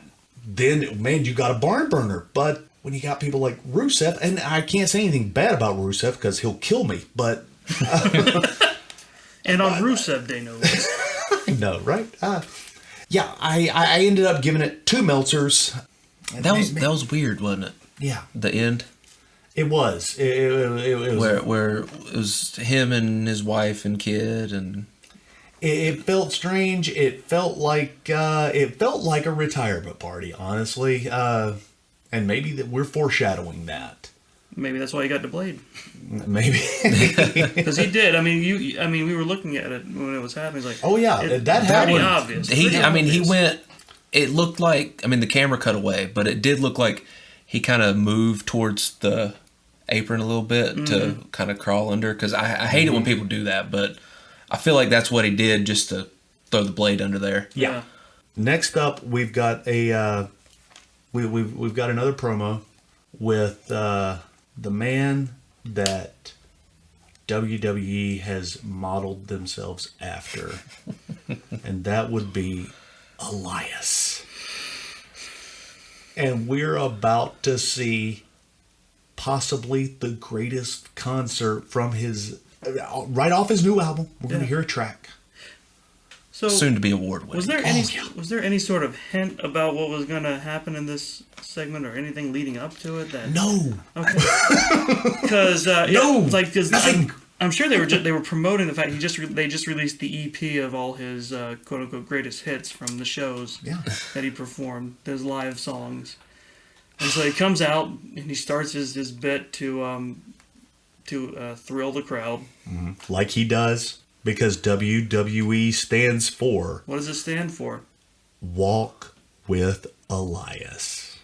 then man, you got a barn burner. But when you got people like Rusev, and I can't say anything bad about Rusev because he'll kill me, but And on Rusev Day, no less. no, right? Yeah, I ended up giving it 2 Meltzers. that was weird, wasn't it? Yeah, The end it was. It was where it was him and his wife and kid, and It felt strange. It felt like a retirement party, honestly. And maybe that we're foreshadowing that. Maybe that's why he got delayed. Maybe. Because he did. I mean, we were looking at it when it was happening. It's like, Oh yeah, that happened. pretty obvious. he Obvious. went. It looked like, I mean, the camera cut away, but it did look like he kind of moved towards the apron a little bit to kind of crawl under. Because I hate it when people do that, but I feel like that's what he did just to throw the blade under there. Yeah. Next up, we've got we've got another promo with the man that WWE has modeled themselves after, and that would be Elias. And we're about to see possibly the greatest concert from his right off his new album. We're going to hear a track. So Soon to be award winning. was there any sort of hint about what was going to happen in this segment or anything leading up to it? That No, okay, because no, because nothing. I'm sure they were promoting the fact they just released the EP of all his quote unquote greatest hits from the shows that he performed, those live songs. And so he comes out and he starts his bit to thrill the crowd, like he does, because WWE stands for What does it stand for? Walk with Elias.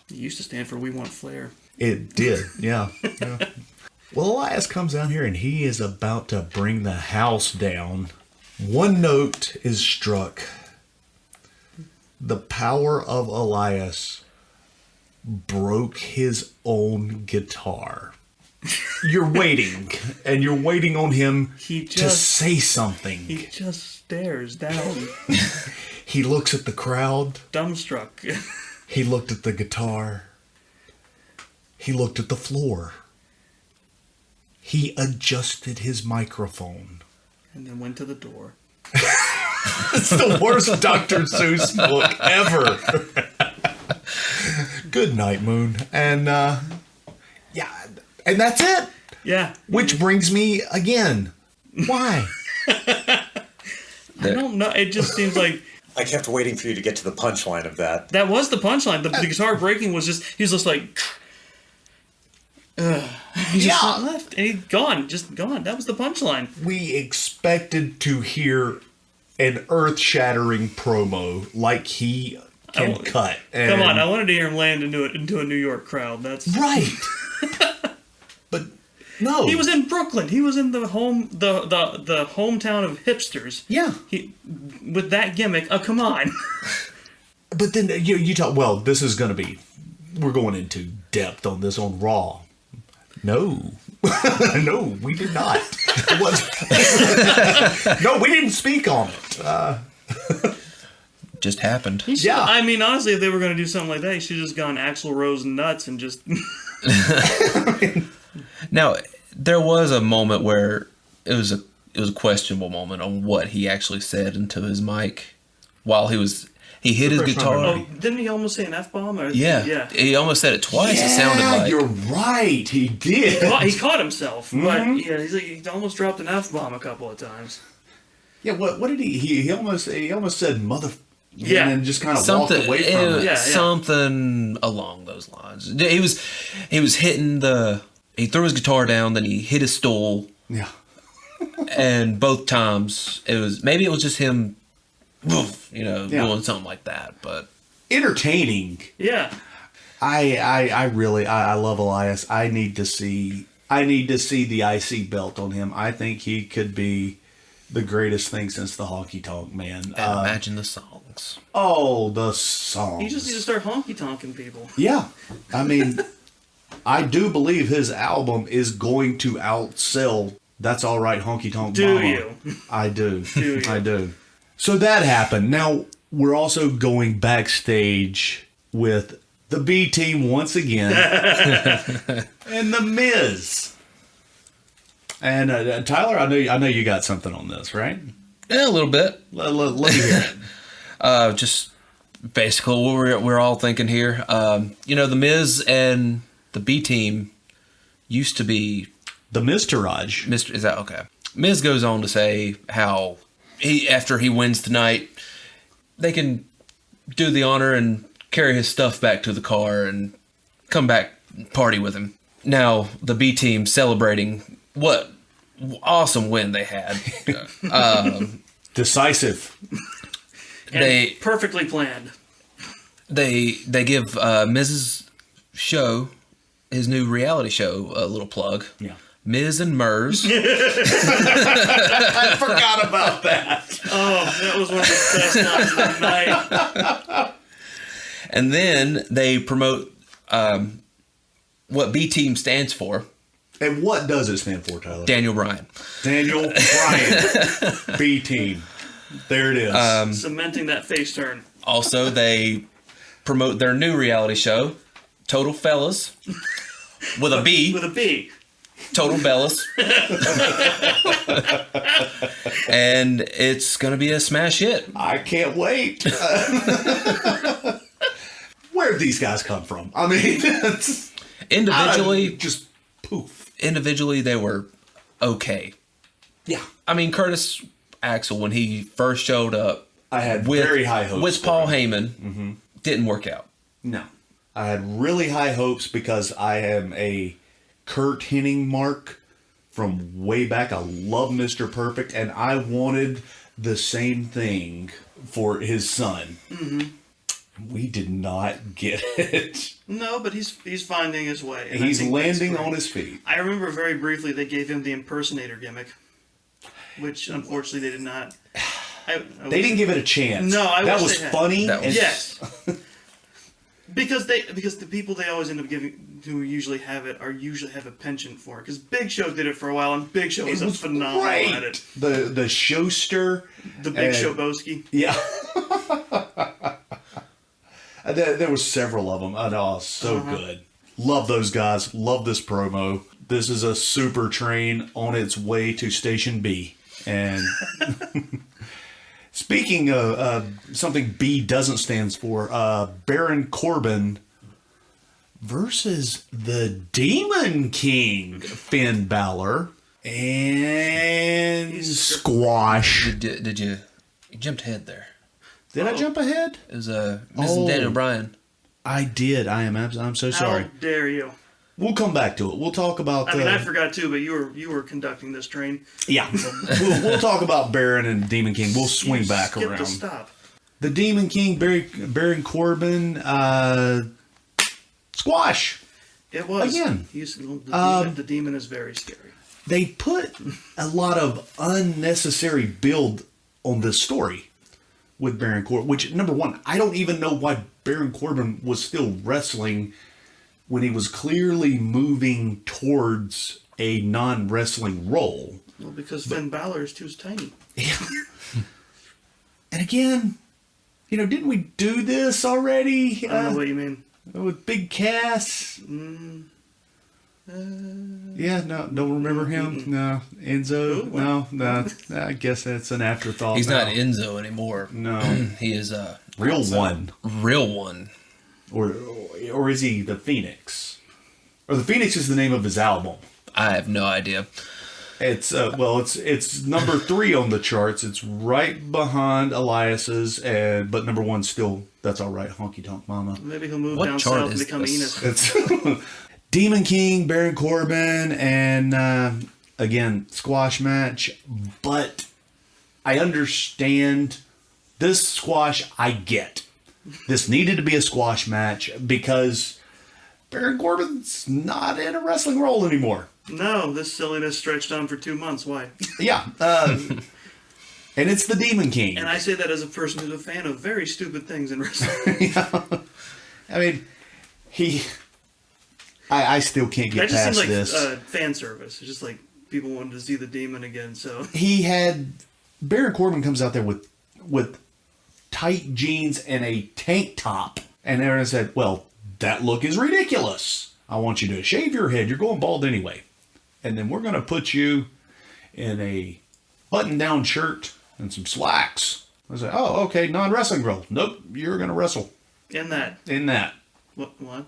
It used to stand for We Want Flair. It did, yeah. Well, Elias comes down here and he is about to bring the house down. One note is struck. The power of Elias broke his own guitar. You're waiting, and you're waiting on him to say something. He just stares down, He looks at the crowd. dumbstruck. He looked at the guitar. He looked at the floor. He adjusted his microphone. And then went to the door. It's the worst Dr. Seuss book ever. Good night, Moon. And, and that's it. Yeah. Which brings me again. Why? I don't know. It just seems like I kept waiting for you to get to the punchline of that. that was the punchline. The guitar breaking was just, he was just like, he just went left. And he's gone. Just gone. That was the punchline. We expected to hear an earth-shattering promo like he can cut. And Come on. I wanted to hear him land into a New York crowd. That's right. But no. He was in Brooklyn. He was in the hometown of hipsters. Yeah. With that gimmick. Oh, come on. But then you talk, well, this is going to be, we're going into depth on this on Raw. No. No, we did not. No, we didn't speak on it. Just happened. Yeah. I mean, honestly, if they were going to do something like that, he should have just gone Axl Rose nuts and just... Now, there was a moment where it was a questionable moment on what he actually said into his mic while he hit his guitar. Oh, didn't he almost say an F-bomb? Yeah. He almost said it twice. It sounded like. You're right. He did. He caught himself, but yeah, he almost dropped an F-bomb a couple of times. Yeah. What did he? He almost said mother. Yeah. And then just kind of walked away from it. Yeah. Something along those lines. He was hitting he threw his guitar down, then he hit his stool. Yeah. And both times it was just him, doing something like that. But Entertaining. Yeah. I really love Elias. I need to see the IC belt on him. I think he could be the greatest thing since the Honky Tonk Man. and imagine the songs. Oh, the songs. You just need to start honky-tonking people. Yeah. I mean, I do believe his album is going to outsell That's All Right, Honky Tonk Mama. Do you? I do. Do you? I do. So that happened. Now, we're also going backstage with the B team once again. And The Miz. And Tyler, I know you got something on this, right? Yeah, a little bit. Let me hear it. Just basically what we're all thinking here. The Miz and the B team used to be The Miztourage. Is that okay? Miz goes on to say how after he wins tonight, they can do the honor and carry his stuff back to the car and come back and party with him. Now the B team celebrating what awesome win they had. Decisive. And perfectly planned. They give Miz's show, his new reality show, a little plug. Yeah. Miz and Mers. I forgot about that. Oh, that was one of the best lines of the night. And then they promote what B Team stands for. And what does it stand for, Tyler? Daniel Bryan. Daniel Bryan. B team. There it is. Cementing that face turn. Also, they promote their new reality show, Total Fellas, with a B. With a B. Total Bellas. And it's going to be a smash hit. I can't wait. Where'd these guys come from? I mean, it's Individually, just poof. individually they were okay. Yeah. I mean, Curtis Axel, when he first showed up, I had very high hopes with for Paul him. Heyman. Didn't work out. No. I had really high hopes because I am a Kurt Hennig mark from way back. I love Mr. Perfect, and I wanted the same thing for his son. We did not get it. No, but he's finding his way. and I He's think that's landing great. on his feet. I remember very briefly they gave him the impersonator gimmick, which unfortunately they did not. They didn't give it a chance. No, I that wish was they had. funny. That was- Yes. Because the people they always end up giving who usually have a penchant for it. Because Big Show did it for a while, and Big Show was, phenomenal great. at it. The Showster. The Big and- Showboski. Yeah. There was several of them. Oh, so good. Love those guys. Love this promo. This is a super train on its way to Station B. And speaking of something B doesn't stand for, Baron Corbin versus the Demon King, Finn Balor. And squash. Did you jumped ahead there? Did I jump ahead? It was Mrs. Daniel Bryan. I did. I'm so sorry. How dare you? We'll come back to it. We'll talk about. I mean, I forgot too, but you were conducting this train. Yeah, we'll talk about Baron and Demon King. We'll swing You back skipped around. a stop. The Demon King, Baron Corbin, squash. It was Again. The demon is very scary. They put a lot of unnecessary build on this story with Baron Corbin. Which, number one, I don't even know why Baron Corbin was still wrestling when he was clearly moving towards a non-wrestling role. Well, because Finn Balor is too tiny. Yeah. And again, didn't we do this already? I don't know what you mean. With Big Cass? Yeah, no, don't remember him? No. Enzo? Ooh, No. I guess that's an afterthought. He's now. not Enzo anymore. No. He is a Real one. real one. Or is he the Phoenix? Or the Phoenix is the name of his album. I have no idea. It's it's number 3 on the charts. It's right behind Elias's, but number 1 still. That's all right, Honky Tonk Mama. Maybe he'll move What down chart south and is become this? Enos. It's Demon King, Baron Corbin, and again squash match. But I understand this squash. I get this needed to be a squash match because Baron Corbin's not in a wrestling role anymore. No, this silliness stretched on for 2 months. Why? Yeah. And it's the Demon King. And I say that as a person who's a fan of very stupid things in wrestling. I mean, I still can't get That just past seems like this. fan service. It's just like people wanted to see the demon again. So He had Baron Corbin comes out there with tight jeans and a tank top, and everyone said, "Well, that look is ridiculous. I want you to shave your head. You're going bald anyway, and then we're going to put you in a button-down shirt and some slacks." I said, "Oh, okay, non-wrestling role. Nope, you're going to wrestle in that, in that." what?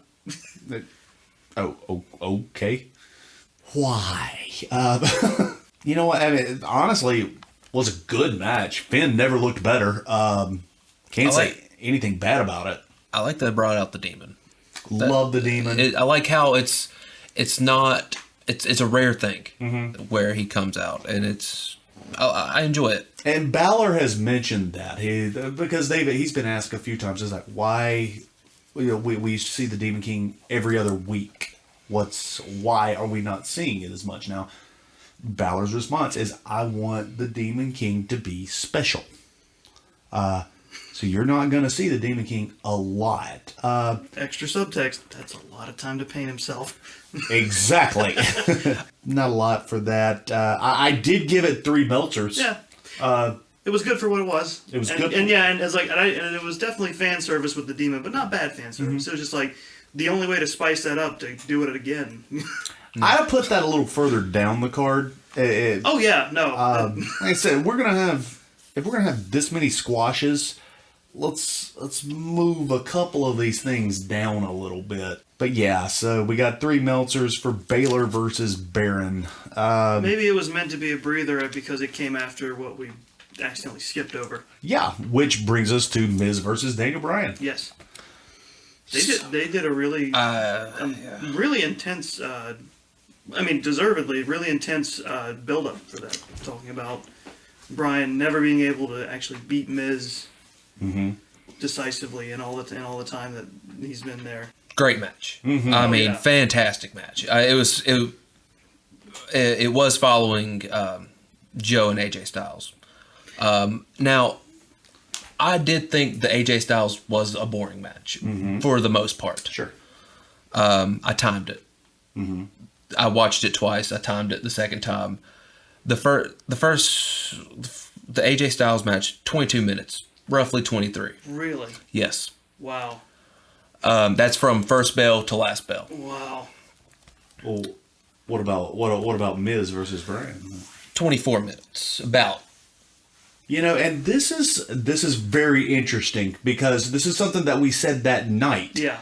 Oh, okay. Why? You know what? I mean, honestly, it was a good match. Finn never looked better. Can't say anything bad about it. I like that they brought out the demon. Love the demon. I like how it's a rare thing where he comes out, and I enjoy it. And Balor has mentioned that because he's been asked a few times. It's like, why? We see the Demon King every other week. Why are we not seeing it as much now? Balor's response is, "I want the Demon King to be special." So you're not going to see the Demon King a lot. Extra subtext. That's a lot of time to paint himself. Exactly. Not a lot for that. I did give it 3 Meltzers. Yeah. It was good for what it was. It was good. And it was definitely fan service with the demon, but not bad fan service. It was just like the only way to spice that up to do it again. I'd put that a little further down the card. Oh yeah, no. Like I said, if we're gonna have this many squashes, let's move a couple of these things down a little bit. But yeah, so we got 3 Meltzers for Baylor versus Baron. Maybe it was meant to be a breather because it came after what we accidentally skipped over. Yeah, which brings us to Miz versus Daniel Bryan. Yes. They did a really really intense, deservedly, really intense build-up for that. Talking about Bryan never being able to actually beat Miz decisively in all the time that he's been there. Great match. Yeah. Fantastic match. It was following Joe and AJ Styles. Now, I did think the AJ Styles was a boring match for the most part. Sure. I timed it. I watched it twice. I timed it the second time. The AJ Styles match, 22 minutes, roughly 23. Really? Yes. Wow. That's from first bell to last bell. Wow. Well, what about Miz versus Bryan? 24 minutes, about. And this is very interesting because this is something that we said that night. Yeah.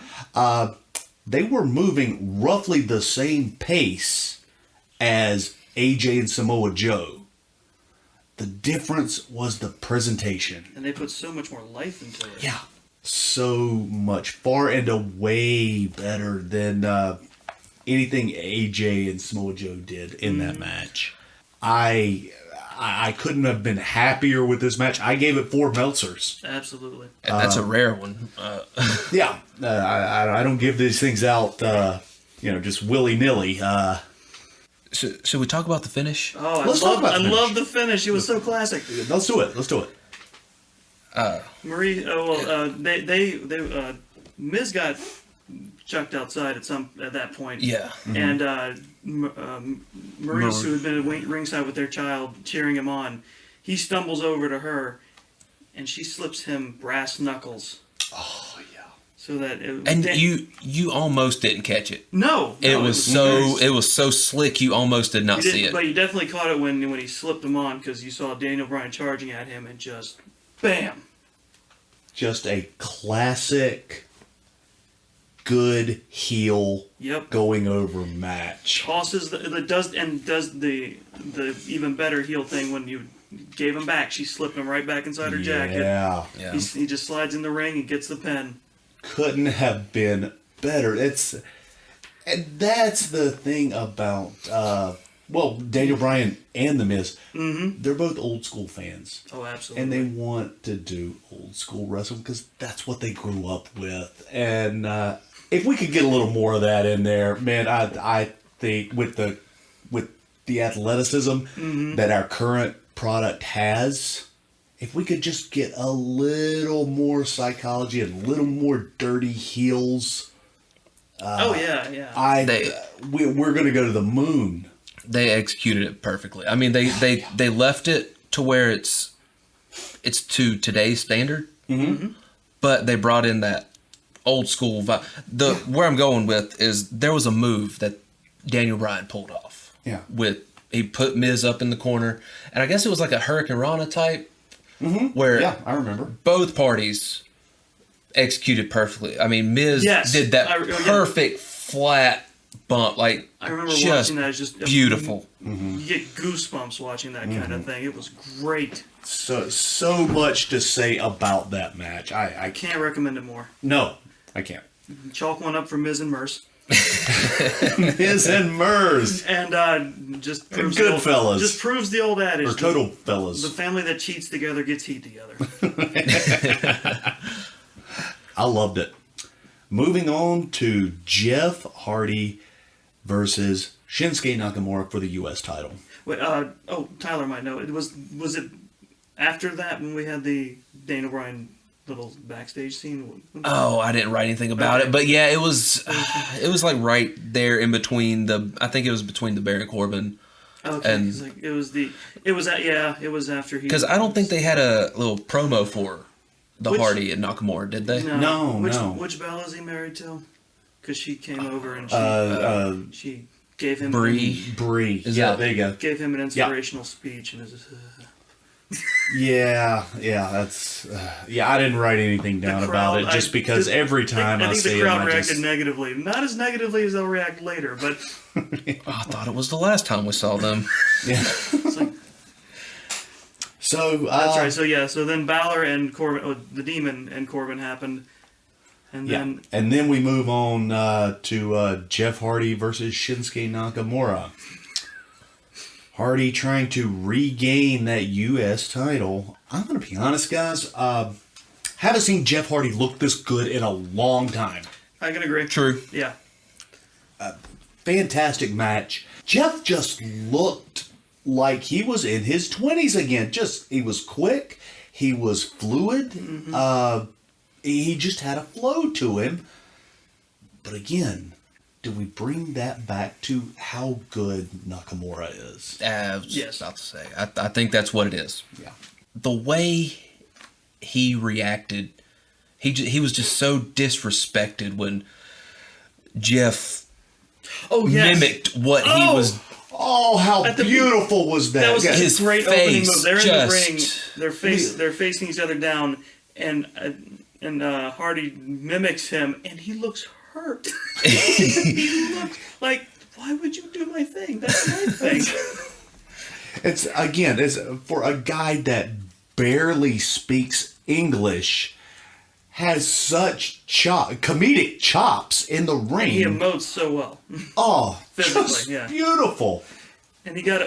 They were moving roughly the same pace as AJ and Samoa Joe. The difference was the presentation. And they put so much more life into it. Yeah. So much. Far and away better than anything AJ and Samoa Joe did in that match. I couldn't have been happier with this match. I gave it 4 Meltzers. Absolutely. And that's a rare one. Yeah. I don't give these things out, just willy-nilly. Should we talk about the finish? Oh, Let's talk about the finish. love the finish. It was so classic. Let's do it. Marie, Miz got chucked outside at that point. Yeah. And Maurice, who had been at ringside with their child, cheering him on, he stumbles over to her, and she slips him brass knuckles. Oh yeah. So that you almost didn't catch it. No, it was so slick. You almost did not see it. But you definitely caught it when he slipped him on because you saw Daniel Bryan charging at him and just bam. Just a classic good heel going over match. Tosses does the even better heel thing when you gave him back. She slipped him right back inside her jacket. Yeah. He just slides in the ring and gets the pin. Couldn't have been better. And that's the thing about Daniel Bryan and The Miz. They're both old school fans. Oh, absolutely. And they want to do old school wrestling because that's what they grew up with. And if we could get a little more of that in there, man, I think with the athleticism that our current product has, if we could just get a little more psychology and a little more dirty heels. We're going to go to the moon. They executed it perfectly. I mean, they left it to where it's to today's standard, but they brought in that old school vibe. Where I'm going with is there was a move that Daniel Bryan pulled off. Yeah. He put Miz up in the corner, and I guess it was like a Hurricane Rana type, where I remember both parties executed perfectly. I mean, Miz did that perfect flat bump, like I remember just watching that. It's just beautiful. You get goosebumps watching that kind of thing. It was great. So much to say about that match. I Can't recommend it more. No, I can't. Chalk one up for Miz and Merce. Miz and Merce. And just proves Goodfellas. Just proves the old adage. Or Total Fellas. The family that cheats together gets heat together. I loved it. Moving on to Jeff Hardy versus Shinsuke Nakamura for the U.S. title. Wait, Tyler might know. Was it after that when we had the Daniel Bryan little backstage scene? Oh, I didn't write anything about it, but yeah, it was like right there in between I think it was between the Baron Corbin. Okay, and it was after he. Because I don't think they had a little promo for the Hardy and Nakamura, did they? No. Which Bella is he married to? Because she came over and she gave him Brie. Is Yeah, that, there you go. Gave him an inspirational speech and Yeah, that's I didn't write anything down about it just because every time I think see the crowd him, reacted negatively. Not as negatively as they'll react later, but I thought it was the last time we saw them. yeah. it's like, So that's right. So then Balor and Corbin, the Demon and Corbin happened, and then we move on to Jeff Hardy versus Shinsuke Nakamura. Hardy trying to regain that U.S. title. I'm going to be honest, guys. Haven't seen Jeff Hardy look this good in a long time. I can agree. True. Yeah. Fantastic match. Jeff just looked like he was in his 20s again. He was quick. He was fluid. Mm-hmm. He just had a flow to him. But again, do we bring that back to how good Nakamura is? Yes. About to say. I think that's what it is. Yeah. The way he reacted, he was just so disrespected when Jeff mimicked what he was. Oh, how beautiful was that? That was his great opening move. They're in the ring. They're facing each other down, and Hardy mimics him, and he looks hurt. He looks like, why would you do my thing? That's my thing. It's for a guy that barely speaks English, has such comedic chops in the ring. He emotes so well. Oh, physically, just beautiful. And he got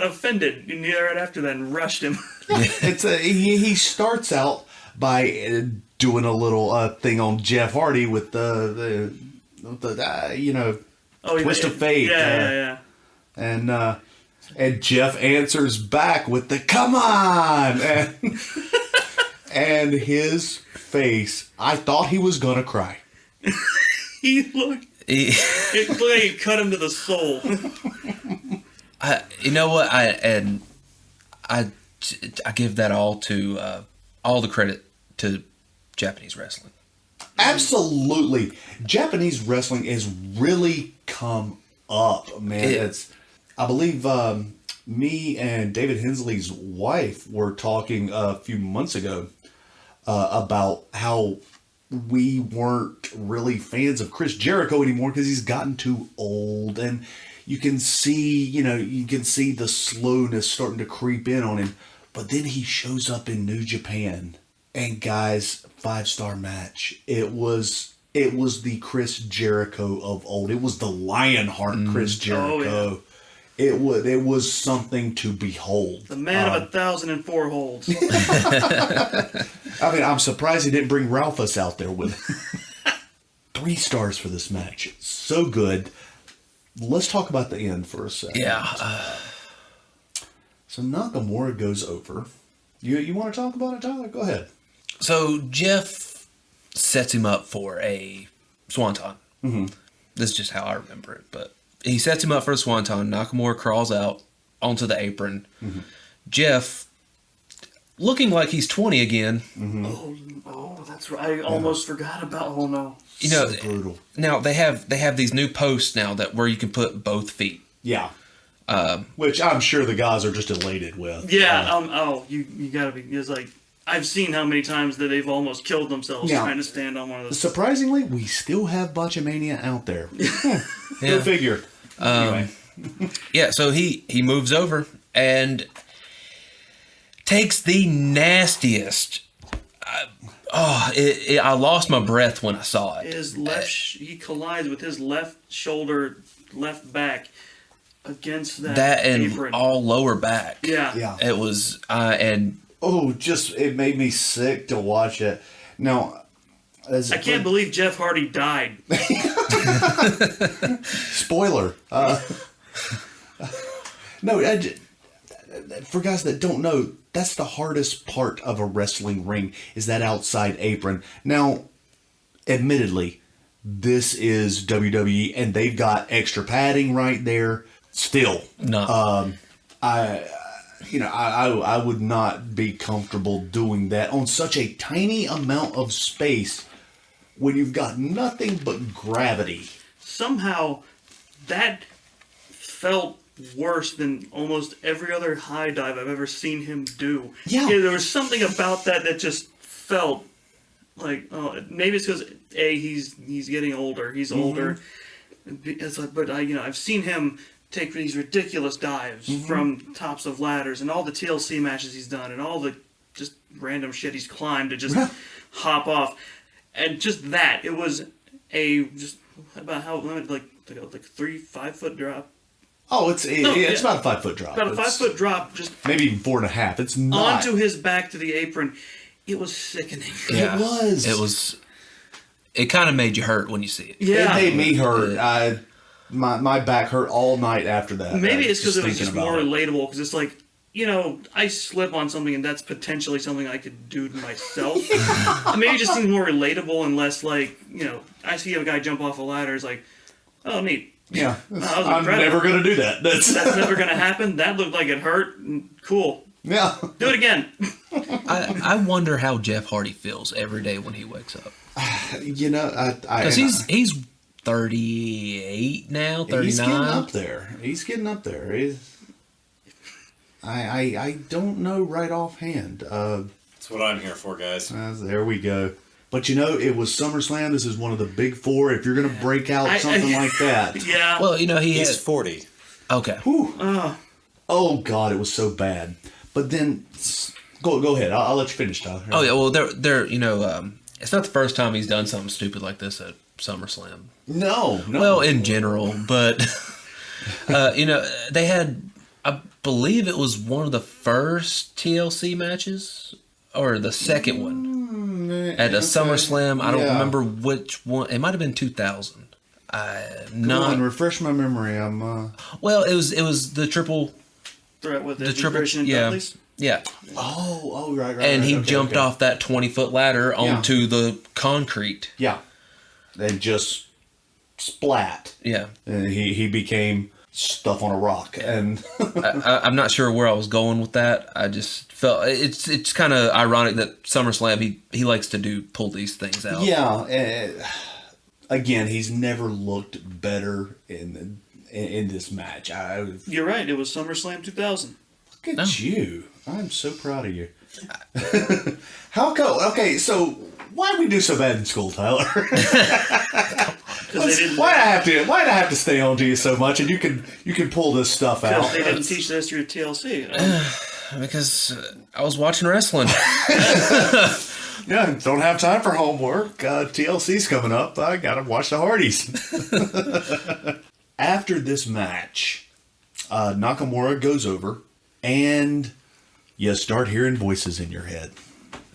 offended right after that and rushed him. He starts out by doing a little thing on Jeff Hardy with the twist of fate. Yeah. And Jeff answers back with the "come on," and his face. I thought he was gonna cry. It looked like it cut him to the soul. You know what? I give that all the credit to Japanese wrestling. Absolutely, Japanese wrestling has really come up, man. I believe me and David Hensley's wife were talking a few months ago about how we weren't really fans of Chris Jericho anymore because he's gotten too old, and you can see the slowness starting to creep in on him. But then he shows up in New Japan, and guys, 5-star match. It was the Chris Jericho of old. It was the Lionheart Chris Jericho. Oh, yeah. It was something to behold. The man of 1,004 holds. I mean, I'm surprised he didn't bring Ralphus out there with him. 3 stars for this match. So good. Let's talk about the end for a second. Yeah. So Nakamura goes over. You want to talk about it, Tyler? Go ahead. So Jeff sets him up for a swanton. Mm-hmm. This is just how I remember it, but he sets him up for a swanton. Nakamura crawls out onto the apron. Mm-hmm. Jeff, looking like he's 20 again. Mm-hmm. Oh, that's right. I almost forgot about. Oh no. So brutal. Now they have these new posts now where you can put both feet. Yeah. Which I'm sure the guys are just elated with. Yeah. You gotta be. It's like, I've seen how many times that they've almost killed themselves trying to stand on one of those. Surprisingly, we still have Botchamania out there. Go figure. Anyway. Yeah, so he moves over and takes the nastiest. I lost my breath when I saw it. His he collides with his left shoulder, left back against that and apron. All lower back. Yeah. It was and. Oh, it made me sick to watch it. Now, I can't believe Jeff Hardy died. Spoiler. No, for guys that don't know, that's the hardest part of a wrestling ring is that outside apron. Now, admittedly, this is WWE, and they've got extra padding right there. Still, No. I would not be comfortable doing that on such a tiny amount of space when you've got nothing but gravity. Somehow, that felt worse than almost every other high dive I've ever seen him do. Yeah. There was something about that just felt like, oh, maybe it's because he's getting older. He's older. It's like, but I've seen him take these ridiculous dives from tops of ladders and all the TLC matches he's done and all the just random shit he's climbed to just hop off, and just that it was just about how like 3-5 foot drop. Oh, it's about a 5 foot drop. About a 5 foot drop, just maybe even 4.5. It's not onto his back to the apron. It was sickening. Yeah. It was. It kind of made you hurt when you see it. Yeah. It made me hurt. My back hurt all night after that. Maybe it's because it was just more it. relatable. Because it's like, I slip on something and that's potentially something I could do to myself. Maybe it just seems more relatable and less like, I see a guy jump off a ladder. It's like, oh, neat. Yeah. I'm never going to do that. That's never going to happen. That looked like it hurt. Cool. Yeah. Do it again. I wonder how Jeff Hardy feels every day when he wakes up. Because he's 38 now, 39. He's getting up there. I don't know right offhand. That's what I'm here for, guys. There we go. But it was SummerSlam. This is one of the big four. If you're going to break out something like that. Yeah. Well, he's 40. Okay. Oh, God, it was so bad. But then, go ahead. I'll let you finish, Tyler. Oh, yeah, well, they're it's not the first time he's done something stupid like this at SummerSlam. No. Well, in general, but, they had, I believe it was one of the first TLC matches, or the second one, at a SummerSlam. I don't remember which one. It might have been 2000. Come on, refresh my memory. Well, it was the triple threat with the triple, Dudley's? Yeah. Oh, right. And he jumped off that 20-foot ladder onto the concrete. Yeah. And just splat. Yeah. And he became stuff on a rock. And I'm not sure where I was going with that. I just felt it's kind of ironic that SummerSlam he likes to pull these things out. Yeah. Again, he's never looked better in this match. You're right. It was SummerSlam 2000. Look at you. I'm so proud of you. How come? Okay, so why did we do so bad in school, Tyler? Why do I have to stay on to you so much, and you can pull this stuff out? Because they didn't teach the history of TLC. Because I was watching wrestling. Yeah, don't have time for homework. TLC's coming up. I gotta watch the Hardys. After this match, Nakamura goes over, and you start hearing voices in your head.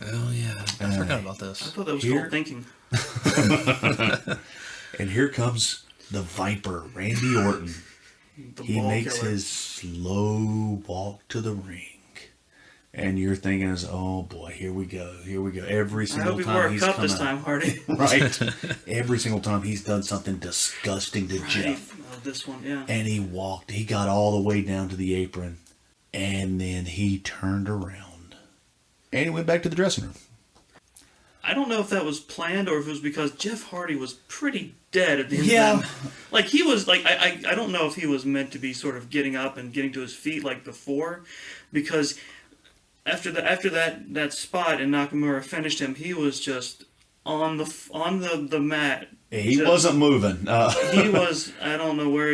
Oh, yeah. I forgot about I this. thought that was called thinking. And here comes the Viper, Randy Orton. He makes his slow walk to the ring. And you're thinking, oh boy, here we go. Every single time he's cup coming this time, Hardy. Right. Every single time he's done something disgusting to Jeff. This one, yeah. And he got all the way down to the apron. And then he turned around. And he went back to the dressing room. I don't know if that was planned or if it was because Jeff Hardy was pretty dead at the end Yeah. of that. Like, he was, like, I don't know if he was meant to be sort of getting up and getting to his feet like before. Because after that spot and Nakamura finished him, he was just on the mat. He wasn't moving. He was, I don't know where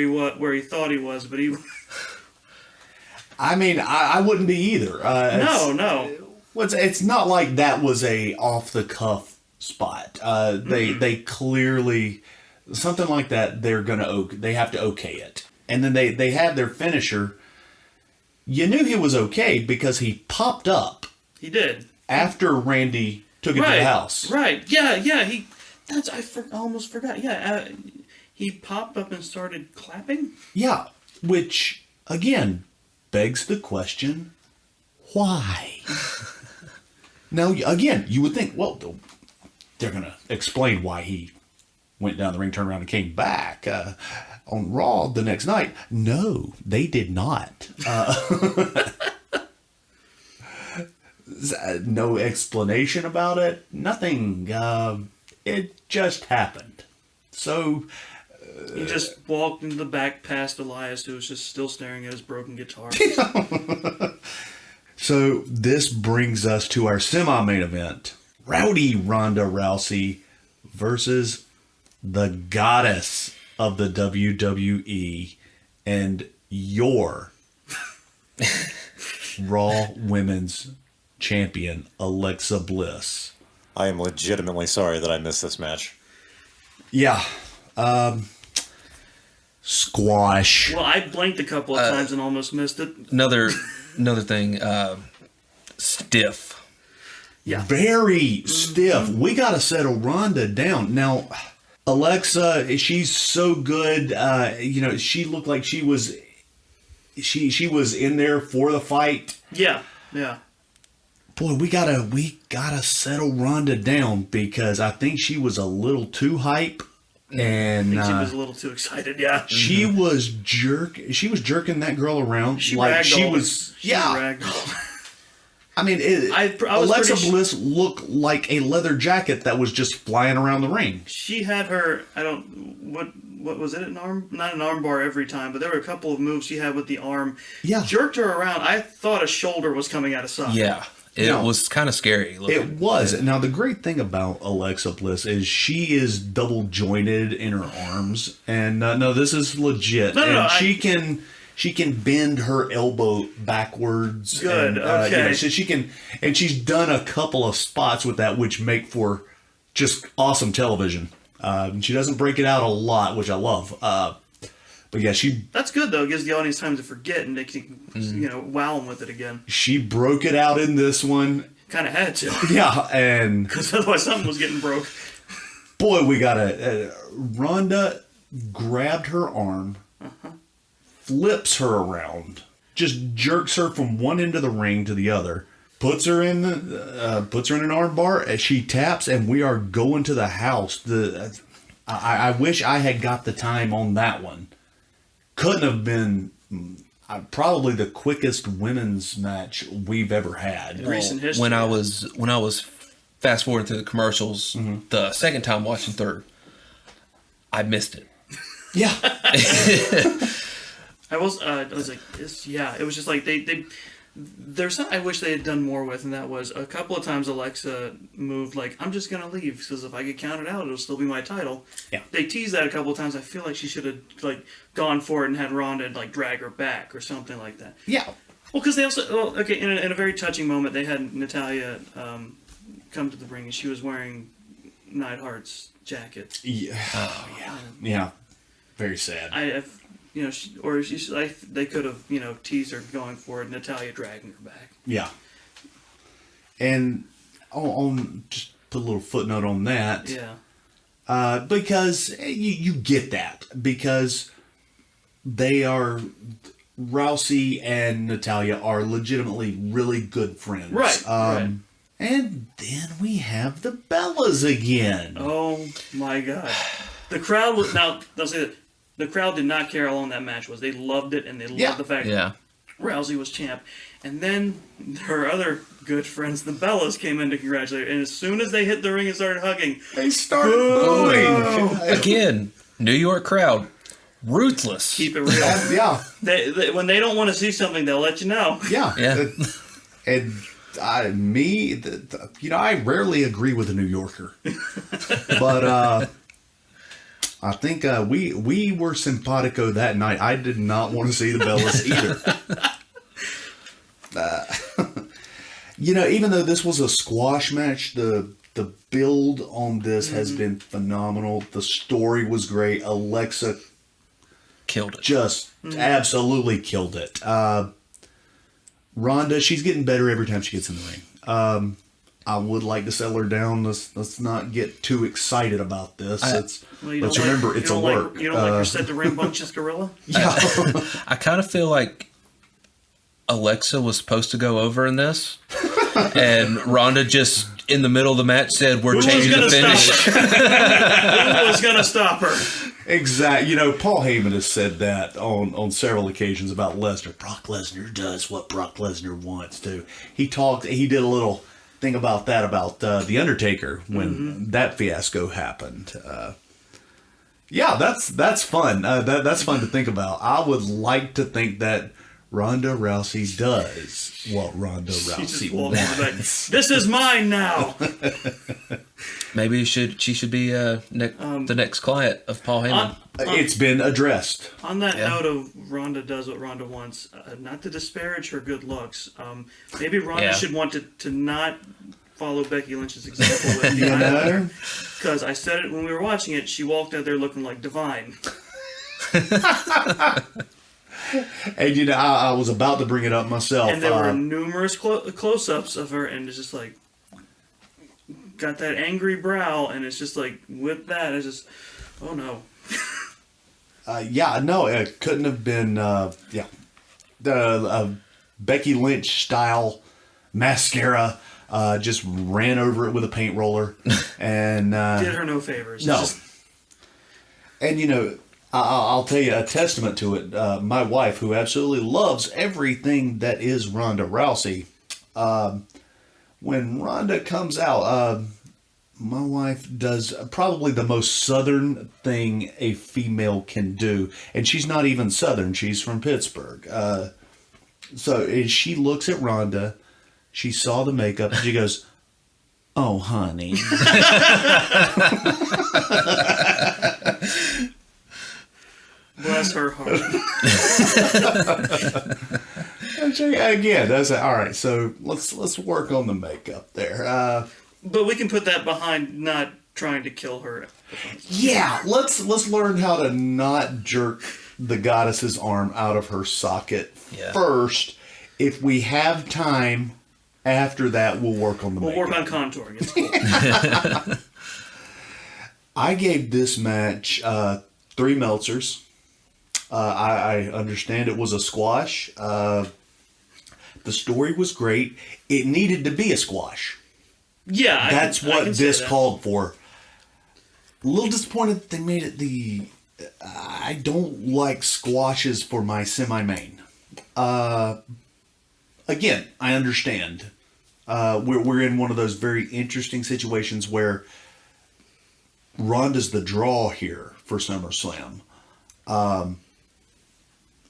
he thought he was, but he... I mean, I wouldn't be either. No. It's not like that was a off the cuff spot. They clearly, something like that. They have to okay it, and then they had their finisher. You knew he was okay because he popped up. He did After Randy took it to the house. Right. Yeah. I almost forgot. Yeah. He popped up and started clapping. Yeah, which again begs the question, why? Now, again, you would think, well, they're going to explain why he went down the ring, turned around, and came back on Raw the next night. No, they did not. No explanation about it. Nothing. It just happened. So, He just walked into the back past Elias, who was just still staring at his broken guitar. So this brings us to our semi-main event. Rowdy Ronda Rousey versus the goddess of the WWE and your Raw Women's Champion, Alexa Bliss. I am legitimately sorry that I missed this match. Yeah. Squash. Well, I blinked a couple of times and almost missed it. Another thing, stiff. Yeah. Very stiff. We got to settle Ronda down. Now, Alexa, she's so good. She looked like she was in there for the fight. Yeah. Yeah. Boy, we gotta settle Ronda down because I think she was a little too hype. And I think she was a little too excited, yeah. She was jerking that girl around She like she ragdolled. was. She Yeah, ragdolled. I mean, I was Alexa pretty Bliss looked like a leather jacket that was just flying around the ring. She had her, what was it, an arm? Not an arm bar every time, but there were a couple of moves she had with the arm. Yeah. Jerked her around. I thought a shoulder was coming out of socket. Yeah. It was kind of scary looking. It was. Yeah. Now, the great thing about Alexa Bliss is she is double jointed in her arms. And no, this is legit. No, she can bend her elbow backwards. Good, And, okay. So she can, and she's done a couple of spots with that, which make for just awesome television. She doesn't break it out a lot, which I love. But yeah, That's good, though. It gives the audience time to forget and they can, wow them with it again. she broke it out in this one. Kind of had to. Yeah, and Because otherwise something was getting broke. boy, we got Ronda grabbed her arm, flips her around, just jerks her from one end of the ring to the other, puts her in an arm bar as she taps, and we are going to the house. I wish I had got the time on that one. Couldn't have been probably the quickest women's match we've ever had. In recent history. When I was fast forwarding through the commercials, the second time watching third, I missed it. Yeah. I was like, it was just like there's something I wish they had done more with, and that was a couple of times Alexa moved like, I'm just going to leave because if I get counted out, it'll still be my title. Yeah. They teased that a couple of times. I feel like she should have like gone for it and had Ronda like drag her back or something like that. Yeah. Well, because they also, in a very touching moment, they had Natalya come to the ring and she was wearing Neidhart's jacket. Yeah. Oh, yeah. Yeah. Very sad. They could have, teased her going for it, Natalya dragging her back. Yeah. And on just put a little footnote on that. Yeah. Because you get that. Because they are, Rousey and Natalya are legitimately really good friends. Right. Right. And then we have the Bellas again. Oh my God. The crowd was, now, they'll say that the crowd did not care how long that match was. They loved it, and they loved the fact that Rousey was champ. And then her other good friends, the Bellas, came in to congratulate her. And as soon as they hit the ring and started hugging, They started booing. Again, New York crowd, ruthless. keep it real. Yeah. They, when they don't want to see something, they'll let you know. Yeah. Yeah. And I rarely agree with a New Yorker. But I think we were simpatico that night. I did not want to see the Bellas either. Even though this was a squash match, the build on this has been phenomenal. The story was great. Alexa Killed it. just absolutely killed it. Ronda, she's getting better every time she gets in the ring. I would like to settle her down. Let's not get too excited about this. Let's remember it's a work. You don't like your set to rambunctious gorilla? Yeah. I kind of feel like Alexa was supposed to go over in this, and Ronda just in the middle of the match said, "We're changing the finish." Who was going to stop her? Exactly. Paul Heyman has said that on several occasions about Lesnar. Brock Lesnar does what Brock Lesnar wants to. He did a little thing about that, about The Undertaker when that fiasco happened. Yeah, that's fun. That's fun to think about. I would like to think that Ronda Rousey does what Ronda She Rousey just walks in wants. like, this is mine now. Maybe she should be the next client of Paul Heyman. It's been addressed. On that note of Ronda does what Ronda wants, not to disparage her good looks, maybe Ronda should want to not follow Becky Lynch's example with the either. Because I said it when we were watching it, she walked out there looking like divine. And I was about to bring it up myself. And there were numerous close-ups of her, and it's just like, got that angry brow, and it's just like, with that, it's just, oh no. No, it couldn't have been, the Becky Lynch style mascara, just ran over it with a paint roller. And Did her no favors. No. And I'll tell you a testament to it. My wife, who absolutely loves everything that is Ronda Rousey, when Ronda comes out, my wife does probably the most Southern thing a female can do. And she's not even Southern. She's from Pittsburgh. So as she looks at Ronda, she saw the makeup, and she goes, "Oh, honey." Bless her heart. Again, that's all right. So let's work on the makeup there. But we can put that behind not trying to kill her. Yeah, let's learn how to not jerk the goddess's arm out of her socket first. If we have time, after that, we'll work on the makeup. We'll work on contouring. It's cool. I gave this match 3 Meltzers. I understand it was a squash. The story was great. It needed to be a squash. Yeah, That's I what can say this that. called for. A little disappointed that they made it I don't like squashes for my semi-main. Again, I understand. We're in one of those very interesting situations where Ronda's the draw here for SummerSlam.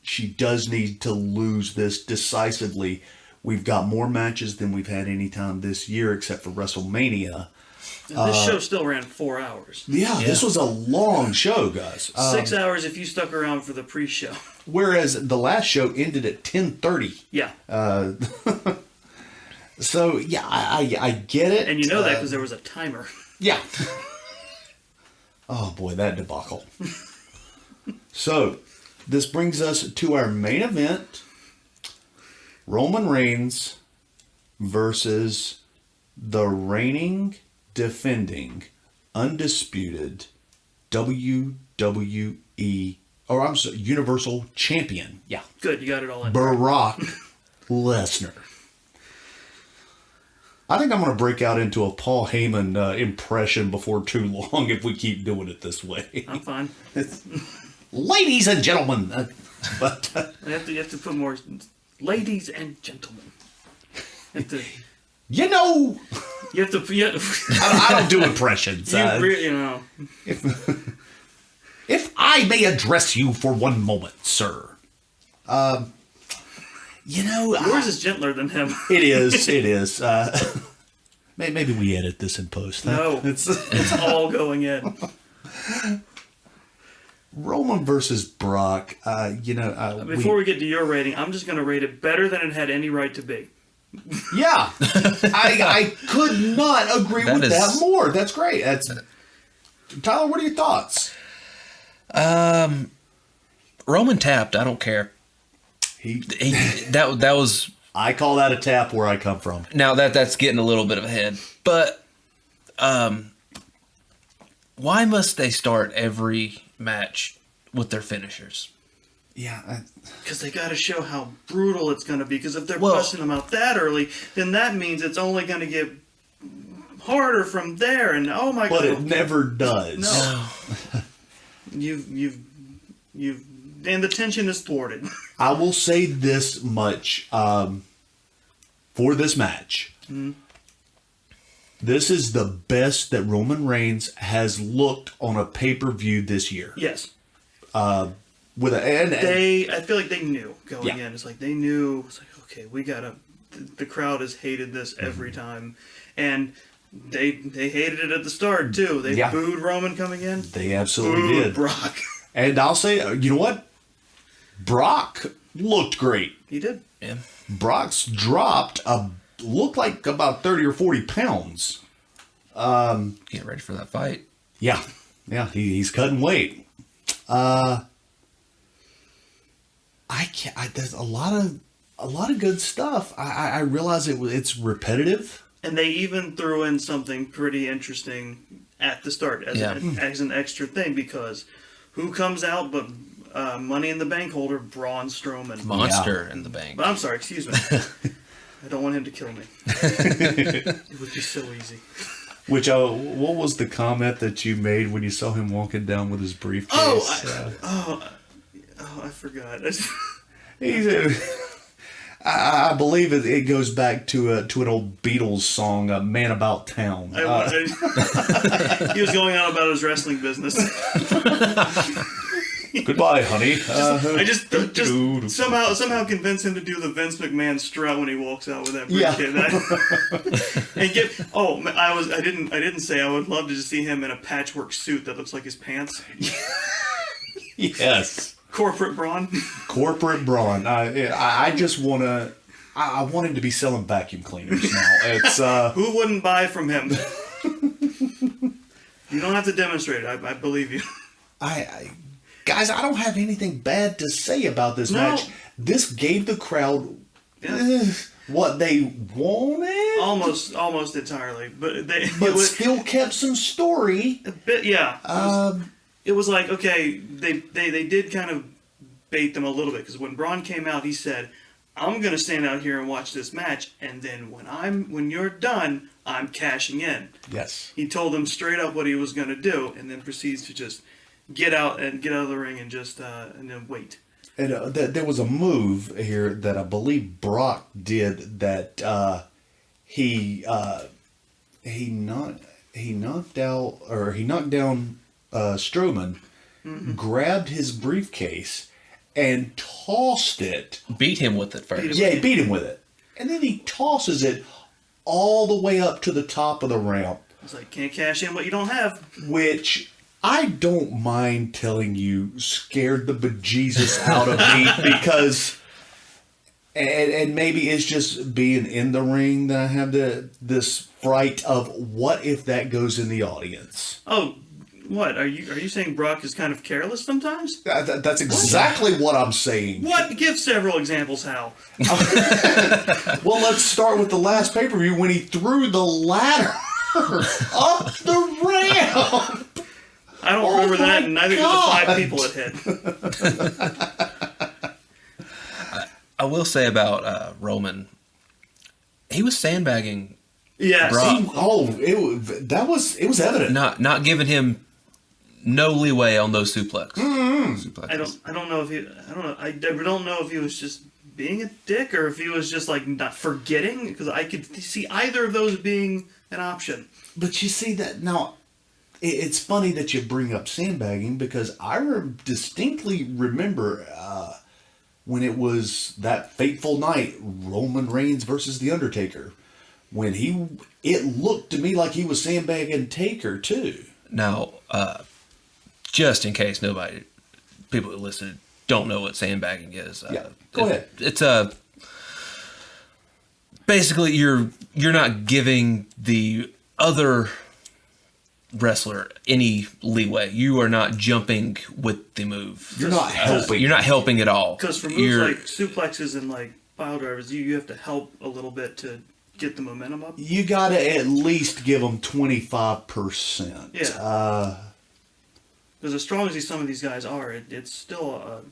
She does need to lose this decisively. We've got more matches than we've had any time this year except for WrestleMania. And this show still ran 4 hours. Yeah, this was a long show, guys. 6 hours if you stuck around for the pre-show. Whereas the last show ended at 10:30. Yeah. So, yeah, I get it. And you know that because there was a timer. Yeah. Oh, boy, that debacle. So, this brings us to our main event. Roman Reigns versus the reigning, defending, undisputed WWE, Universal Champion. Yeah. Good, you got it all in. Brock Lesnar. I think I'm going to break out into a Paul Heyman impression before too long if we keep doing it this way. I'm fine. Ladies and gentlemen. But You have to put more... Ladies and gentlemen. You have to... you know, You have to... I don't do impressions. If I may address you for one moment, sir. Yours is gentler than him. It is. Maybe we edit this in post. Huh? No, it's all going in. Roman versus Brock. Before we get to your rating, I'm just going to rate it better than it had any right to be. Yeah, I could not agree with that more. That's great. Tyler, what are your thoughts? Roman tapped. I don't care. That was. I call that a tap where I come from. Now that's getting a little bit of a head, but why must they start every match with their finishers? Yeah, because they got to show how brutal it's going to be. Because if they're busting them out that early, then that means it's only going to get harder from there. And oh my god! But it never does. No. You've and the tension is thwarted. I will say this much for this match. This is the best that Roman Reigns has looked on a pay-per-view this year. Yes. I feel like they knew going Yeah. in. It's like they knew. It's like, okay, we gotta. The crowd has hated this every time, and they hated it at the start too. They booed Roman coming in. They absolutely Booed did. Brock. And I'll say, you know what? Brock looked great. He did. Yeah. Brock's dropped looked like about 30 or 40 pounds. Get ready for that fight. Yeah, he's cutting weight. There's a lot of good stuff. I realize it's repetitive. And they even threw in something pretty interesting at the start as an extra thing, because who comes out but Money in the Bank holder Braun Strowman. Monster in the Bank. But I'm sorry, excuse me. I don't want him to kill me. It would be so easy. Which, what was the comment that you made when you saw him walking down with his briefcase? I forgot. I believe it goes back to an old Beatles song, "Man About Town." He was going on about his wrestling business. Goodbye, honey. I just somehow convince him to do the Vince McMahon strut when he walks out with that briefcase. I didn't say I would love to just see him in a patchwork suit that looks like his pants. Yes. Corporate Braun. Corporate Braun. I just want to. I want him to be selling vacuum cleaners now. It's Who wouldn't buy from him? You don't have to demonstrate it. I believe you. Guys, I don't have anything bad to say about this match. This gave the crowd what they wanted. Almost entirely, but still kept some story. A bit, yeah. It was like, okay, they did kind of bait them a little bit, because when Braun came out, he said, "I'm gonna stand out here and watch this match, and then when you're done, I'm cashing in." Yes. He told them straight up what he was gonna do, and then proceeds to just get out of the ring and just and then wait. And there was a move here that I believe Brock did that he knocked down Strowman, grabbed his briefcase and tossed it. Beat him with it first. Yeah, he beat him with it, and then he tosses it all the way up to the top of the ramp. It's like, can't cash in what you don't have. Which, I don't mind telling you, scared the bejesus out of me, because, and maybe it's just being in the ring that I have this fright of what if that goes in the audience. Oh, what are you saying? Brock is kind of careless sometimes? That's exactly what I'm saying. What? Give several examples. How? Well, let's start with the last pay-per-view when he threw the ladder up the ramp. I don't remember that, and neither do the 5 people it hit. I will say about Roman, he was sandbagging. Yes. It was evident. Not giving him no leeway on those suplexes. I don't know if he was just being a dick, or if he was just like not forgetting, because I could see either of those being an option. But you see that now. It's funny that you bring up sandbagging, because I distinctly remember when it was that fateful night, Roman Reigns versus The Undertaker, when it looked to me like he was sandbagging Taker too. Now, just in case people who listen don't know what sandbagging is. Go ahead. It's basically you're not giving the other wrestler any leeway. You are not jumping with the move. You're not helping. You're not helping at all. Because for moves like suplexes and like pile drivers, you have to help a little bit to get the momentum up. You got to at least give them 25%. Yeah. Because as strong as some of these guys are, it's still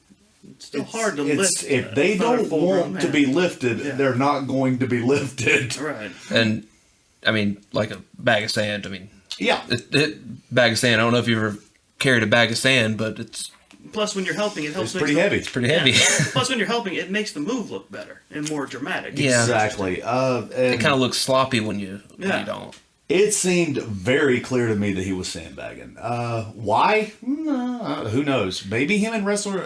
hard to lift. If they don't want to be lifted, they're not going to be lifted. Right. And I mean, like a bag of sand. I mean, yeah, bag of sand. I don't know if you've ever carried a bag of sand, but it's. Plus, when you're helping, it helps. It's pretty heavy. It's pretty heavy. Plus, when you're helping, it makes the move look better and more dramatic. Yeah, exactly. It kind of looks sloppy when you don't. It seemed very clear to me that he was sandbagging. Why? Who knows? Maybe him and Lesnar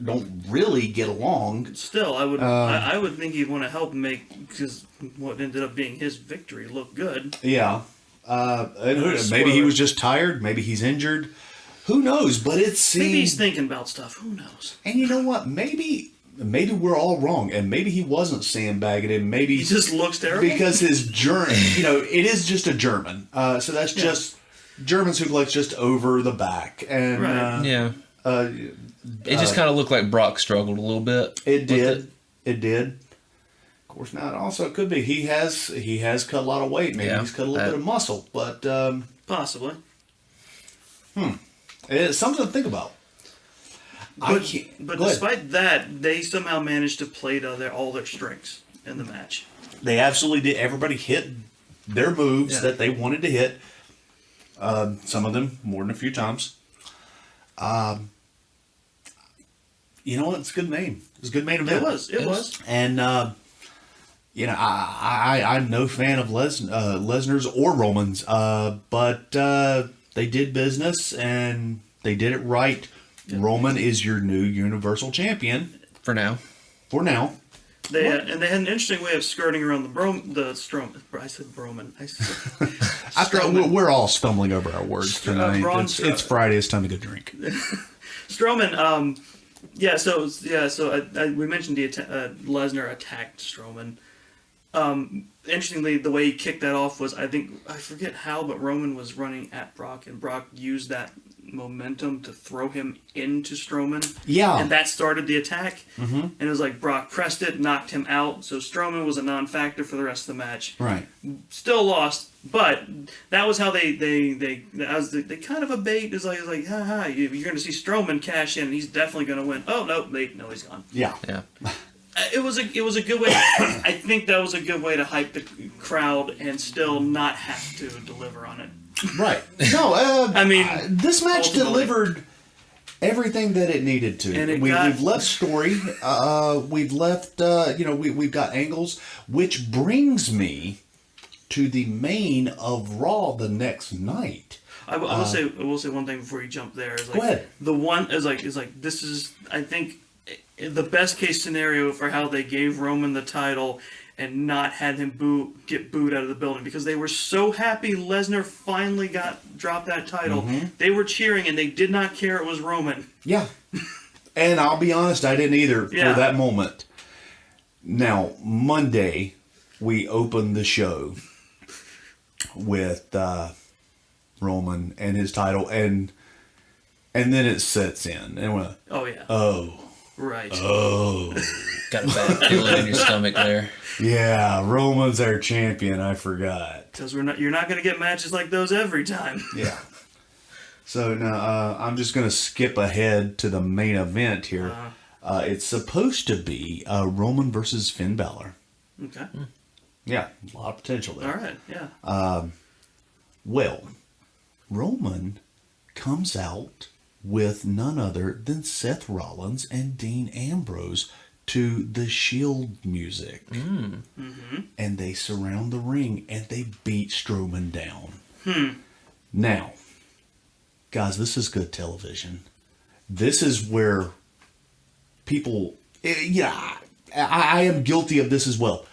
don't really get along. Still, I would think he'd want to help make because what ended up being his victory look good. Yeah. Maybe he was just tired. Maybe he's injured. Who knows? But it seemed... Maybe he's thinking about stuff. Who knows? And you know what? Maybe we're all wrong, and maybe he wasn't sandbagging, and maybe he just looks terrible because his German, it is just a German, so that's just German suplex just over the back, and it just kind of looked like Brock struggled a little bit. It did. Of course, now it also could be he has cut a lot of weight. Maybe he's cut a little bit of muscle, but possibly. It's something to think about. But despite that, they somehow managed to play to all their strengths in the match. They absolutely did. Everybody hit their moves that they wanted to hit. Some of them more than a few times. You know what? It's a good name. It's a good main event. It was. And I'm no fan of Lesnar's or Roman's, but they did business and they did it right. Roman is your new Universal Champion for now. They had an interesting way of skirting around Strowman. I said Broman. I thought we're all stumbling over our words tonight. It's Friday. It's time to go drink. Strowman. We mentioned Lesnar attacked Strowman. Interestingly, the way he kicked that off was I forget how, but Roman was running at Brock, and Brock used that momentum to throw him into Strowman. Yeah. And that started the attack. Mm-hmm. And it was like Brock pressed it, knocked him out. So Strowman was a non-factor for the rest of the match. Right. Still lost, but that was how they kind of a bait. Is like ha, you're going to see Strowman cash in, and he's definitely going to win. Oh no, he's gone. Yeah. It was a good way. I think that was a good way to hype the crowd and still not have to deliver on it. Right. No, this match ultimately delivered everything that it needed to. And we've left story. We've left. We've got angles, which brings me to the main of Raw the next night. I will say one thing before you jump there. Is like, go ahead. The one is like this is I think the best case scenario for how they gave Roman the title and not had him get booed out of the building, because they were so happy Lesnar finally dropped that title. Mm-hmm. They were cheering and they did not care it was Roman. Yeah. And I'll be honest, I didn't either for that moment. Now, Monday, we opened the show with Roman and his title, and then it sets in. And we're like, oh, yeah. Oh. Right. Oh. Got a bad feeling in your stomach there. Yeah, Roman's our champion. I forgot. Because you're not going to get matches like those every time. Yeah. So now I'm just going to skip ahead to the main event here. It's supposed to be Roman versus Finn Balor. Okay. Yeah, a lot of potential there. All right. Yeah. Well, Roman comes out with none other than Seth Rollins and Dean Ambrose to the Shield music. Mm-hmm. And they surround the ring and they beat Strowman down. Now, guys, this is good television. This is where people... I am guilty of this as well.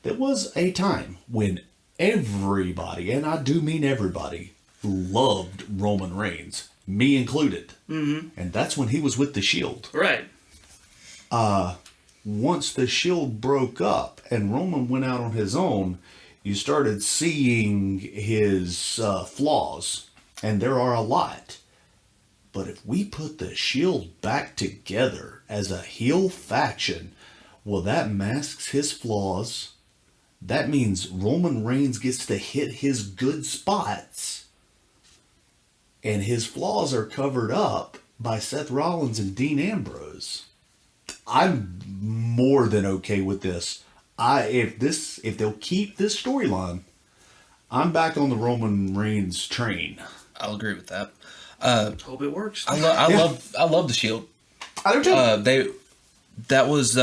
There was a time when everybody, and I do mean everybody, loved Roman Reigns. Me included. Mm-hmm. And that's when he was with the Shield. Right. Once the Shield broke up and Roman went out on his own, you started seeing his flaws. And there are a lot. But if we put the Shield back together as a heel faction, well, that masks his flaws. That means Roman Reigns gets to hit his good spots. And his flaws are covered up by Seth Rollins and Dean Ambrose. I'm more than okay with this. If they'll keep this storyline, I'm back on the Roman Reigns train. I'll agree with that. Hope it works. I love the Shield. I do too. That was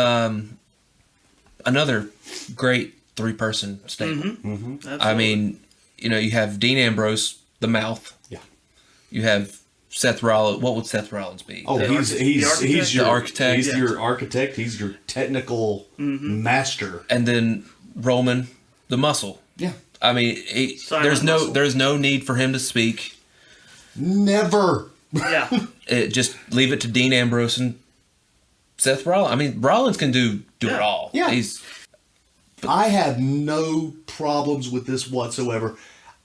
another great 3-person stable. Absolutely. I mean, you have Dean Ambrose, the mouth. Yeah. You have Seth Rollins. What would Seth Rollins be? Oh, he's architect? your The architect. He's Yeah. your architect. He's your technical master. And then Roman, the muscle. Yeah. I mean, Silent muscle. there's no need for him to speak. Never. Yeah. Just leave it to Dean Ambrose and Seth Rollins. I mean, Rollins can do it Yeah. all. Yeah. He's I have no problems with this whatsoever.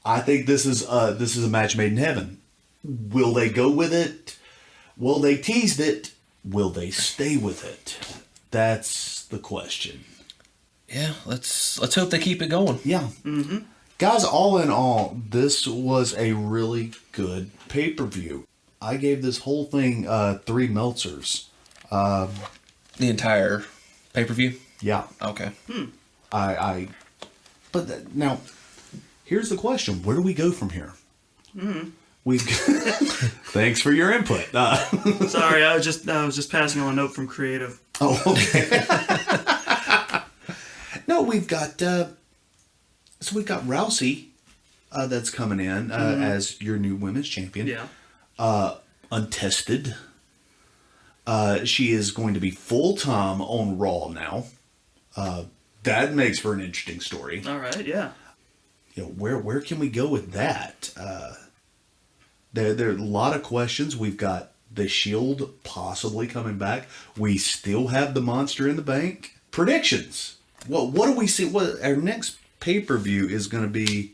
I think this is a match made in heaven. Will they go with it? Will they tease it? Will they stay with it? That's the question. yeah. Let's hope they keep it going. Yeah. Guys, all in all, this was a really good pay-per-view. I gave this whole thing 3 Meltzers. The entire pay-per-view. Yeah. Okay. Now, here's the question: where do we go from here? We've. Thanks for your input. Sorry, I was just passing on a note from creative. Oh, okay. No, we've got. So we've got Rousey, that's coming in as your new women's champion. Yeah. Untested. She is going to be full-time on Raw now. That makes for an interesting story. All right. Yeah. Where can we go with that? There are a lot of questions. We've got the Shield possibly coming back. We still have the Monster in the Bank. Predictions. What do we see? What our next pay-per-view is going to be?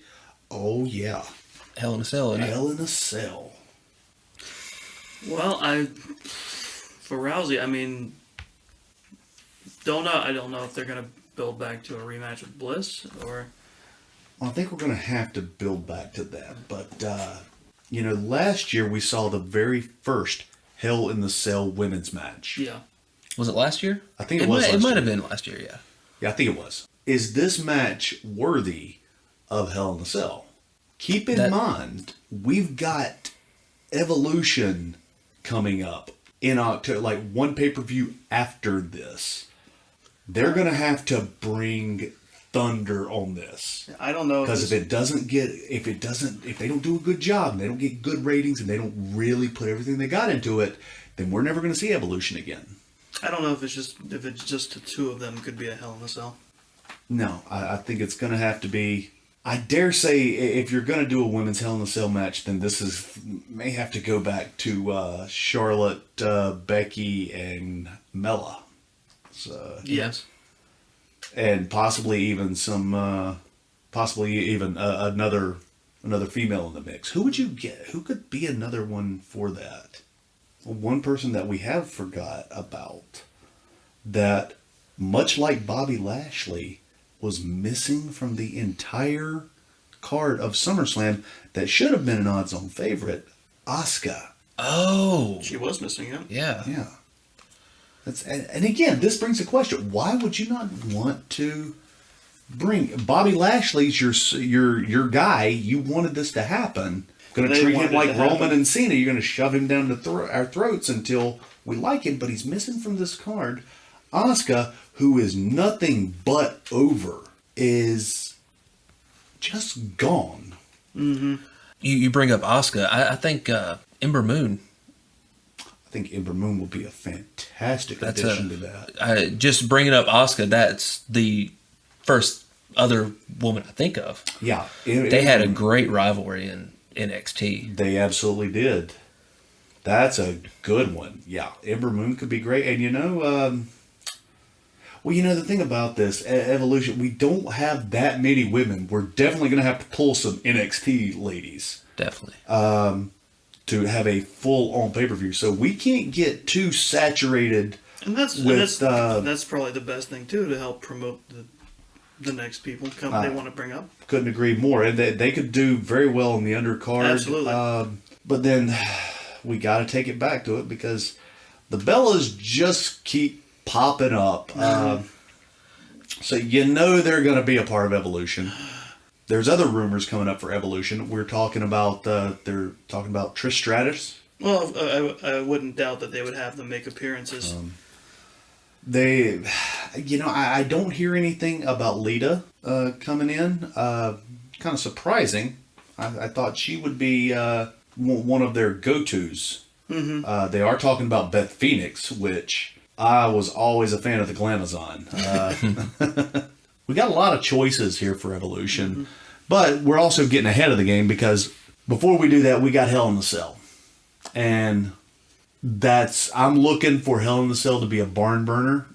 Oh yeah, Hell in a Cell. Isn't it? Hell in a Cell. Well, for Rousey, I mean, don't know. I don't know if they're gonna build back to a rematch with Bliss or. Well, I think we're going to have to build back to that. But last year we saw the very first Hell in the Cell women's match. Yeah. Was it last year? I think it was last It might year. have been last year. Yeah. Yeah, I think it was. Is this match worthy of Hell in a Cell? Keep in mind, we've got Evolution coming up in October, like one pay-per-view after this. They're going to have to bring thunder on this. I don't know Because if they don't do a good job and they don't get good ratings and they don't really put everything they got into it, then we're never going to see Evolution again. I don't know if it's just the two of them could be a Hell in a Cell. No, I think it's going to have to be. I dare say, if you're going to do a women's Hell in a Cell match, then this may have to go back to Charlotte, Becky, and Mella. So, Yes. and possibly even another female in the mix. Who would you get? Who could be another one for that? One person that we have forgot about that, much like Bobby Lashley, was missing from the entire card of SummerSlam that should have been an odds-on favorite, Asuka. Oh. She was missing him. Yeah. Yeah. And again, this brings a question. Why would you not want to bring Bobby Lashley's your guy? You wanted this to happen. Going to They treat wanted him it like to Roman happen. and Cena. You're going to shove him down our throats until we like him, but he's missing from this card. Asuka, who is nothing but over, is just gone. Mm-hmm. You bring up Asuka. I think Ember Moon. I think Ember Moon will be a fantastic addition to that. Just bringing up Asuka, that's the first other woman I think of. Yeah. They had a great rivalry in NXT. They absolutely did. That's a good one. Yeah, Ember Moon could be great. And the thing about this Evolution, we don't have that many women. We're definitely going to have to pull some NXT ladies. Definitely. To have a full-on pay-per-view. So we can't get too saturated. And that's probably the best thing too, to help promote the next people they want to bring up. Couldn't agree more. And they could do very well in the undercard. Absolutely. But then we got to take it back to it because the Bellas just keep popping up. So they're going to be a part of Evolution. There's other rumors coming up for Evolution. We're talking about they're talking about Trish Stratus. Well, I wouldn't doubt that they would have them make appearances. I don't hear anything about Lita coming in. Kind of surprising. I thought she would be one of their go-tos. Mm-hmm. They are talking about Beth Phoenix, which I was always a fan of the Glamazon. We got a lot of choices here for Evolution, mm-hmm. but we're also getting ahead of the game because before we do that, we got Hell in the Cell. And I'm looking for Hell in the Cell to be a barn burner.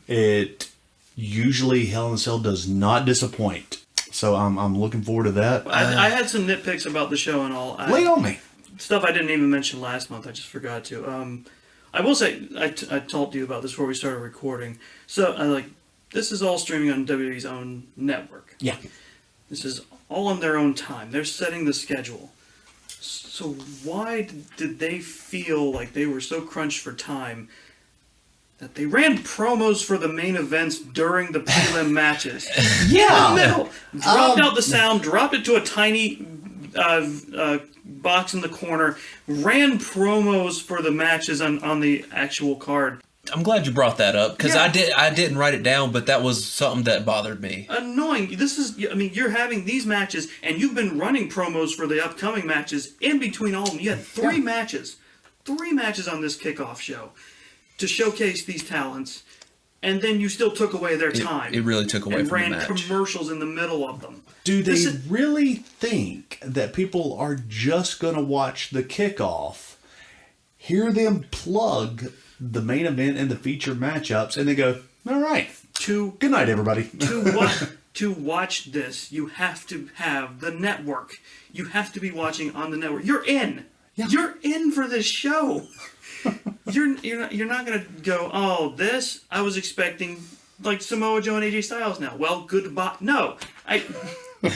Usually Hell in the Cell does not disappoint. So I'm looking forward to that. I had some nitpicks about the show and all. Lay on me. Stuff I didn't even mention last month. I just forgot to. I will say, I talked to you about this before we started recording. So, this is all streaming on WWE's own network. Yeah. This is all on their own time. They're setting the schedule. So why did they feel like they were so crunched for time that they ran promos for the main events during the prelim matches? Yeah. In the middle. Dropped out the sound, dropped it to a tiny box in the corner, ran promos for the matches on the actual card. I'm glad you brought that up because Yeah. I didn't write it down, but that was something that bothered me. Annoying. You're having these matches, and you've been running promos for the upcoming matches in between all of them. You had three matches on this kickoff show to showcase these talents, and then you still took away their time. It really took away and from the ran match. commercials in the middle of them. Do they really think that people are just going to watch the kickoff, hear them plug the main event and the feature matchups, and they go, all right, good night, everybody. To watch this, you have to have the network. You have to be watching on the network. You're in. Yeah. You're in for this show. You're not gonna go, oh, this I was expecting like Samoa Joe and AJ Styles now. Well, goodbye. No, the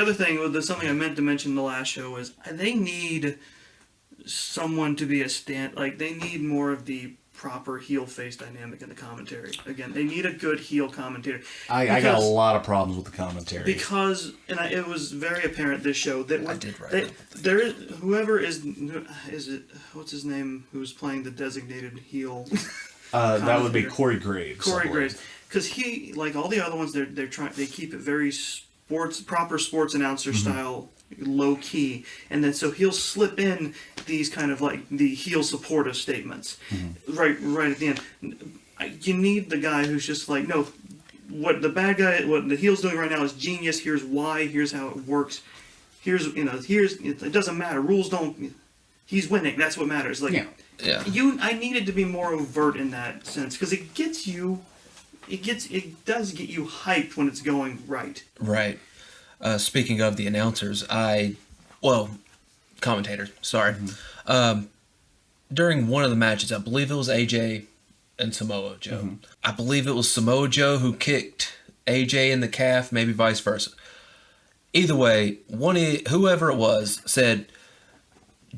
other thing was something I meant to mention in the last show was they need someone to be they need more of the proper heel face dynamic in the commentary. Again, they need a good heel commentator. I got a lot of problems with the commentary because it was very apparent this show that I did write that. there is whoever is it what's his name who's playing the designated heel. That would be Corey Graves. Corey Graves, because he, like all the other ones, they keep it very proper sports announcer style, low key, and then so he'll slip in these kind of like the heel supportive statements, right at the end. You need the guy who's just like, no, what the heel's doing right now is genius. Here's why. Here's how it works. It doesn't matter. Rules don't. He's winning. That's what matters. Like. Yeah. I needed to be more overt in that sense because it does get you hyped when it's going right. Right. Speaking of the announcers, commentators, sorry. During one of the matches, I believe it was AJ and Samoa Joe. I believe it was Samoa Joe who kicked AJ in the calf, maybe vice versa. Either way, whoever it was said,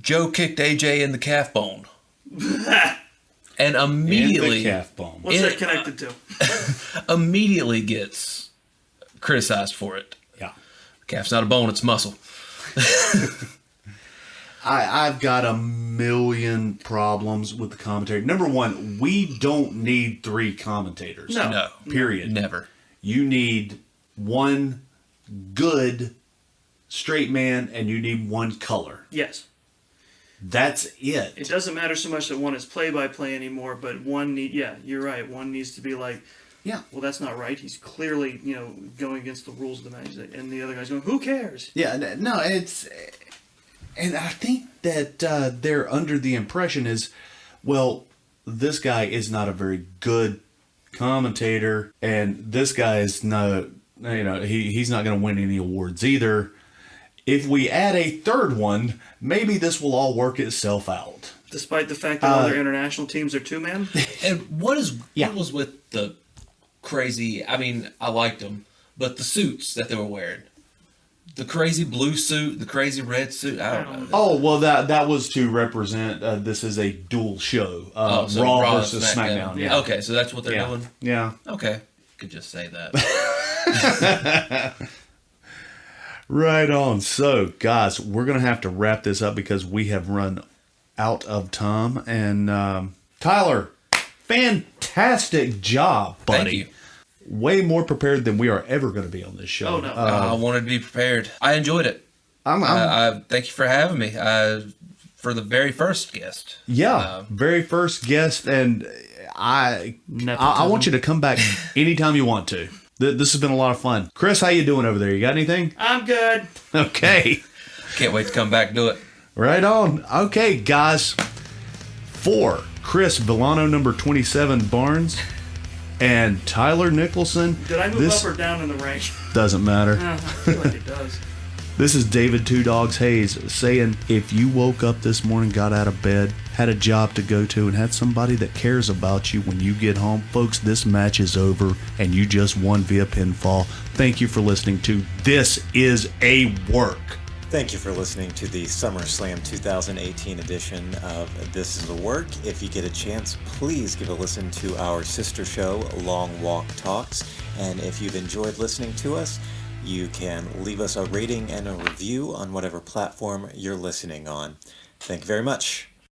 Joe kicked AJ in the calf bone. And immediately, in the calf bone. What's that connected to? Immediately gets criticized for it. Yeah, calf's not a bone; it's muscle. I've got a million problems with the commentary. Number one, we don't need three commentators. No. Period. Never. You need one good straight man, and you need one color. Yes. That's it. It doesn't matter so much that one is play-by-play anymore, but you're right. One needs to be like, yeah, well, that's not right. He's clearly, going against the rules of the match. And the other guy's going, who cares? Yeah, no, and I think that they're under the impression is, well, this guy is not a very good commentator, and this guy is not, he's not going to win any awards either. If we add a third one, maybe this will all work itself out. Despite the fact that all their international teams are two-man? And what was with the crazy, I liked them, but the suits that they were wearing. The crazy blue suit, the crazy red suit, I don't know. Oh, well, that was to represent this is a dual show. So Raw versus SmackDown. Yeah. Okay, so that's what they're doing? Yeah. Okay. Could just say that. Right on. So, guys, we're going to have to wrap this up because we have run out of time. And Tyler, fantastic job, buddy. Thank you. Way more prepared than we are ever going to be on this show. Oh, no. I wanted to be prepared. I enjoyed it. I'm Thank you for having me. For the very first guest. Very first guest, and I want you to come back anytime you want to. This has been a lot of fun. Chris, how you doing over there? You got anything? I'm good. Okay. Can't wait to come back and do it. Right on. Okay, guys. For Chris Villano, number 27 Barnes, and Tyler Nicholson. Did I move up or down in the rank? Doesn't matter. I feel like it does. This is David Two Dogs Hayes saying, if you woke up this morning, got out of bed, had a job to go to, and had somebody that cares about you when you get home, folks, this match is over and you just won via pinfall. Thank you for listening to This Is a Work. Thank you for listening to the SummerSlam 2018 edition of This Is a Work. If you get a chance, please give a listen to our sister show, Long Walk Talks. And if you've enjoyed listening to us, you can leave us a rating and a review on whatever platform you're listening on. Thank you very much.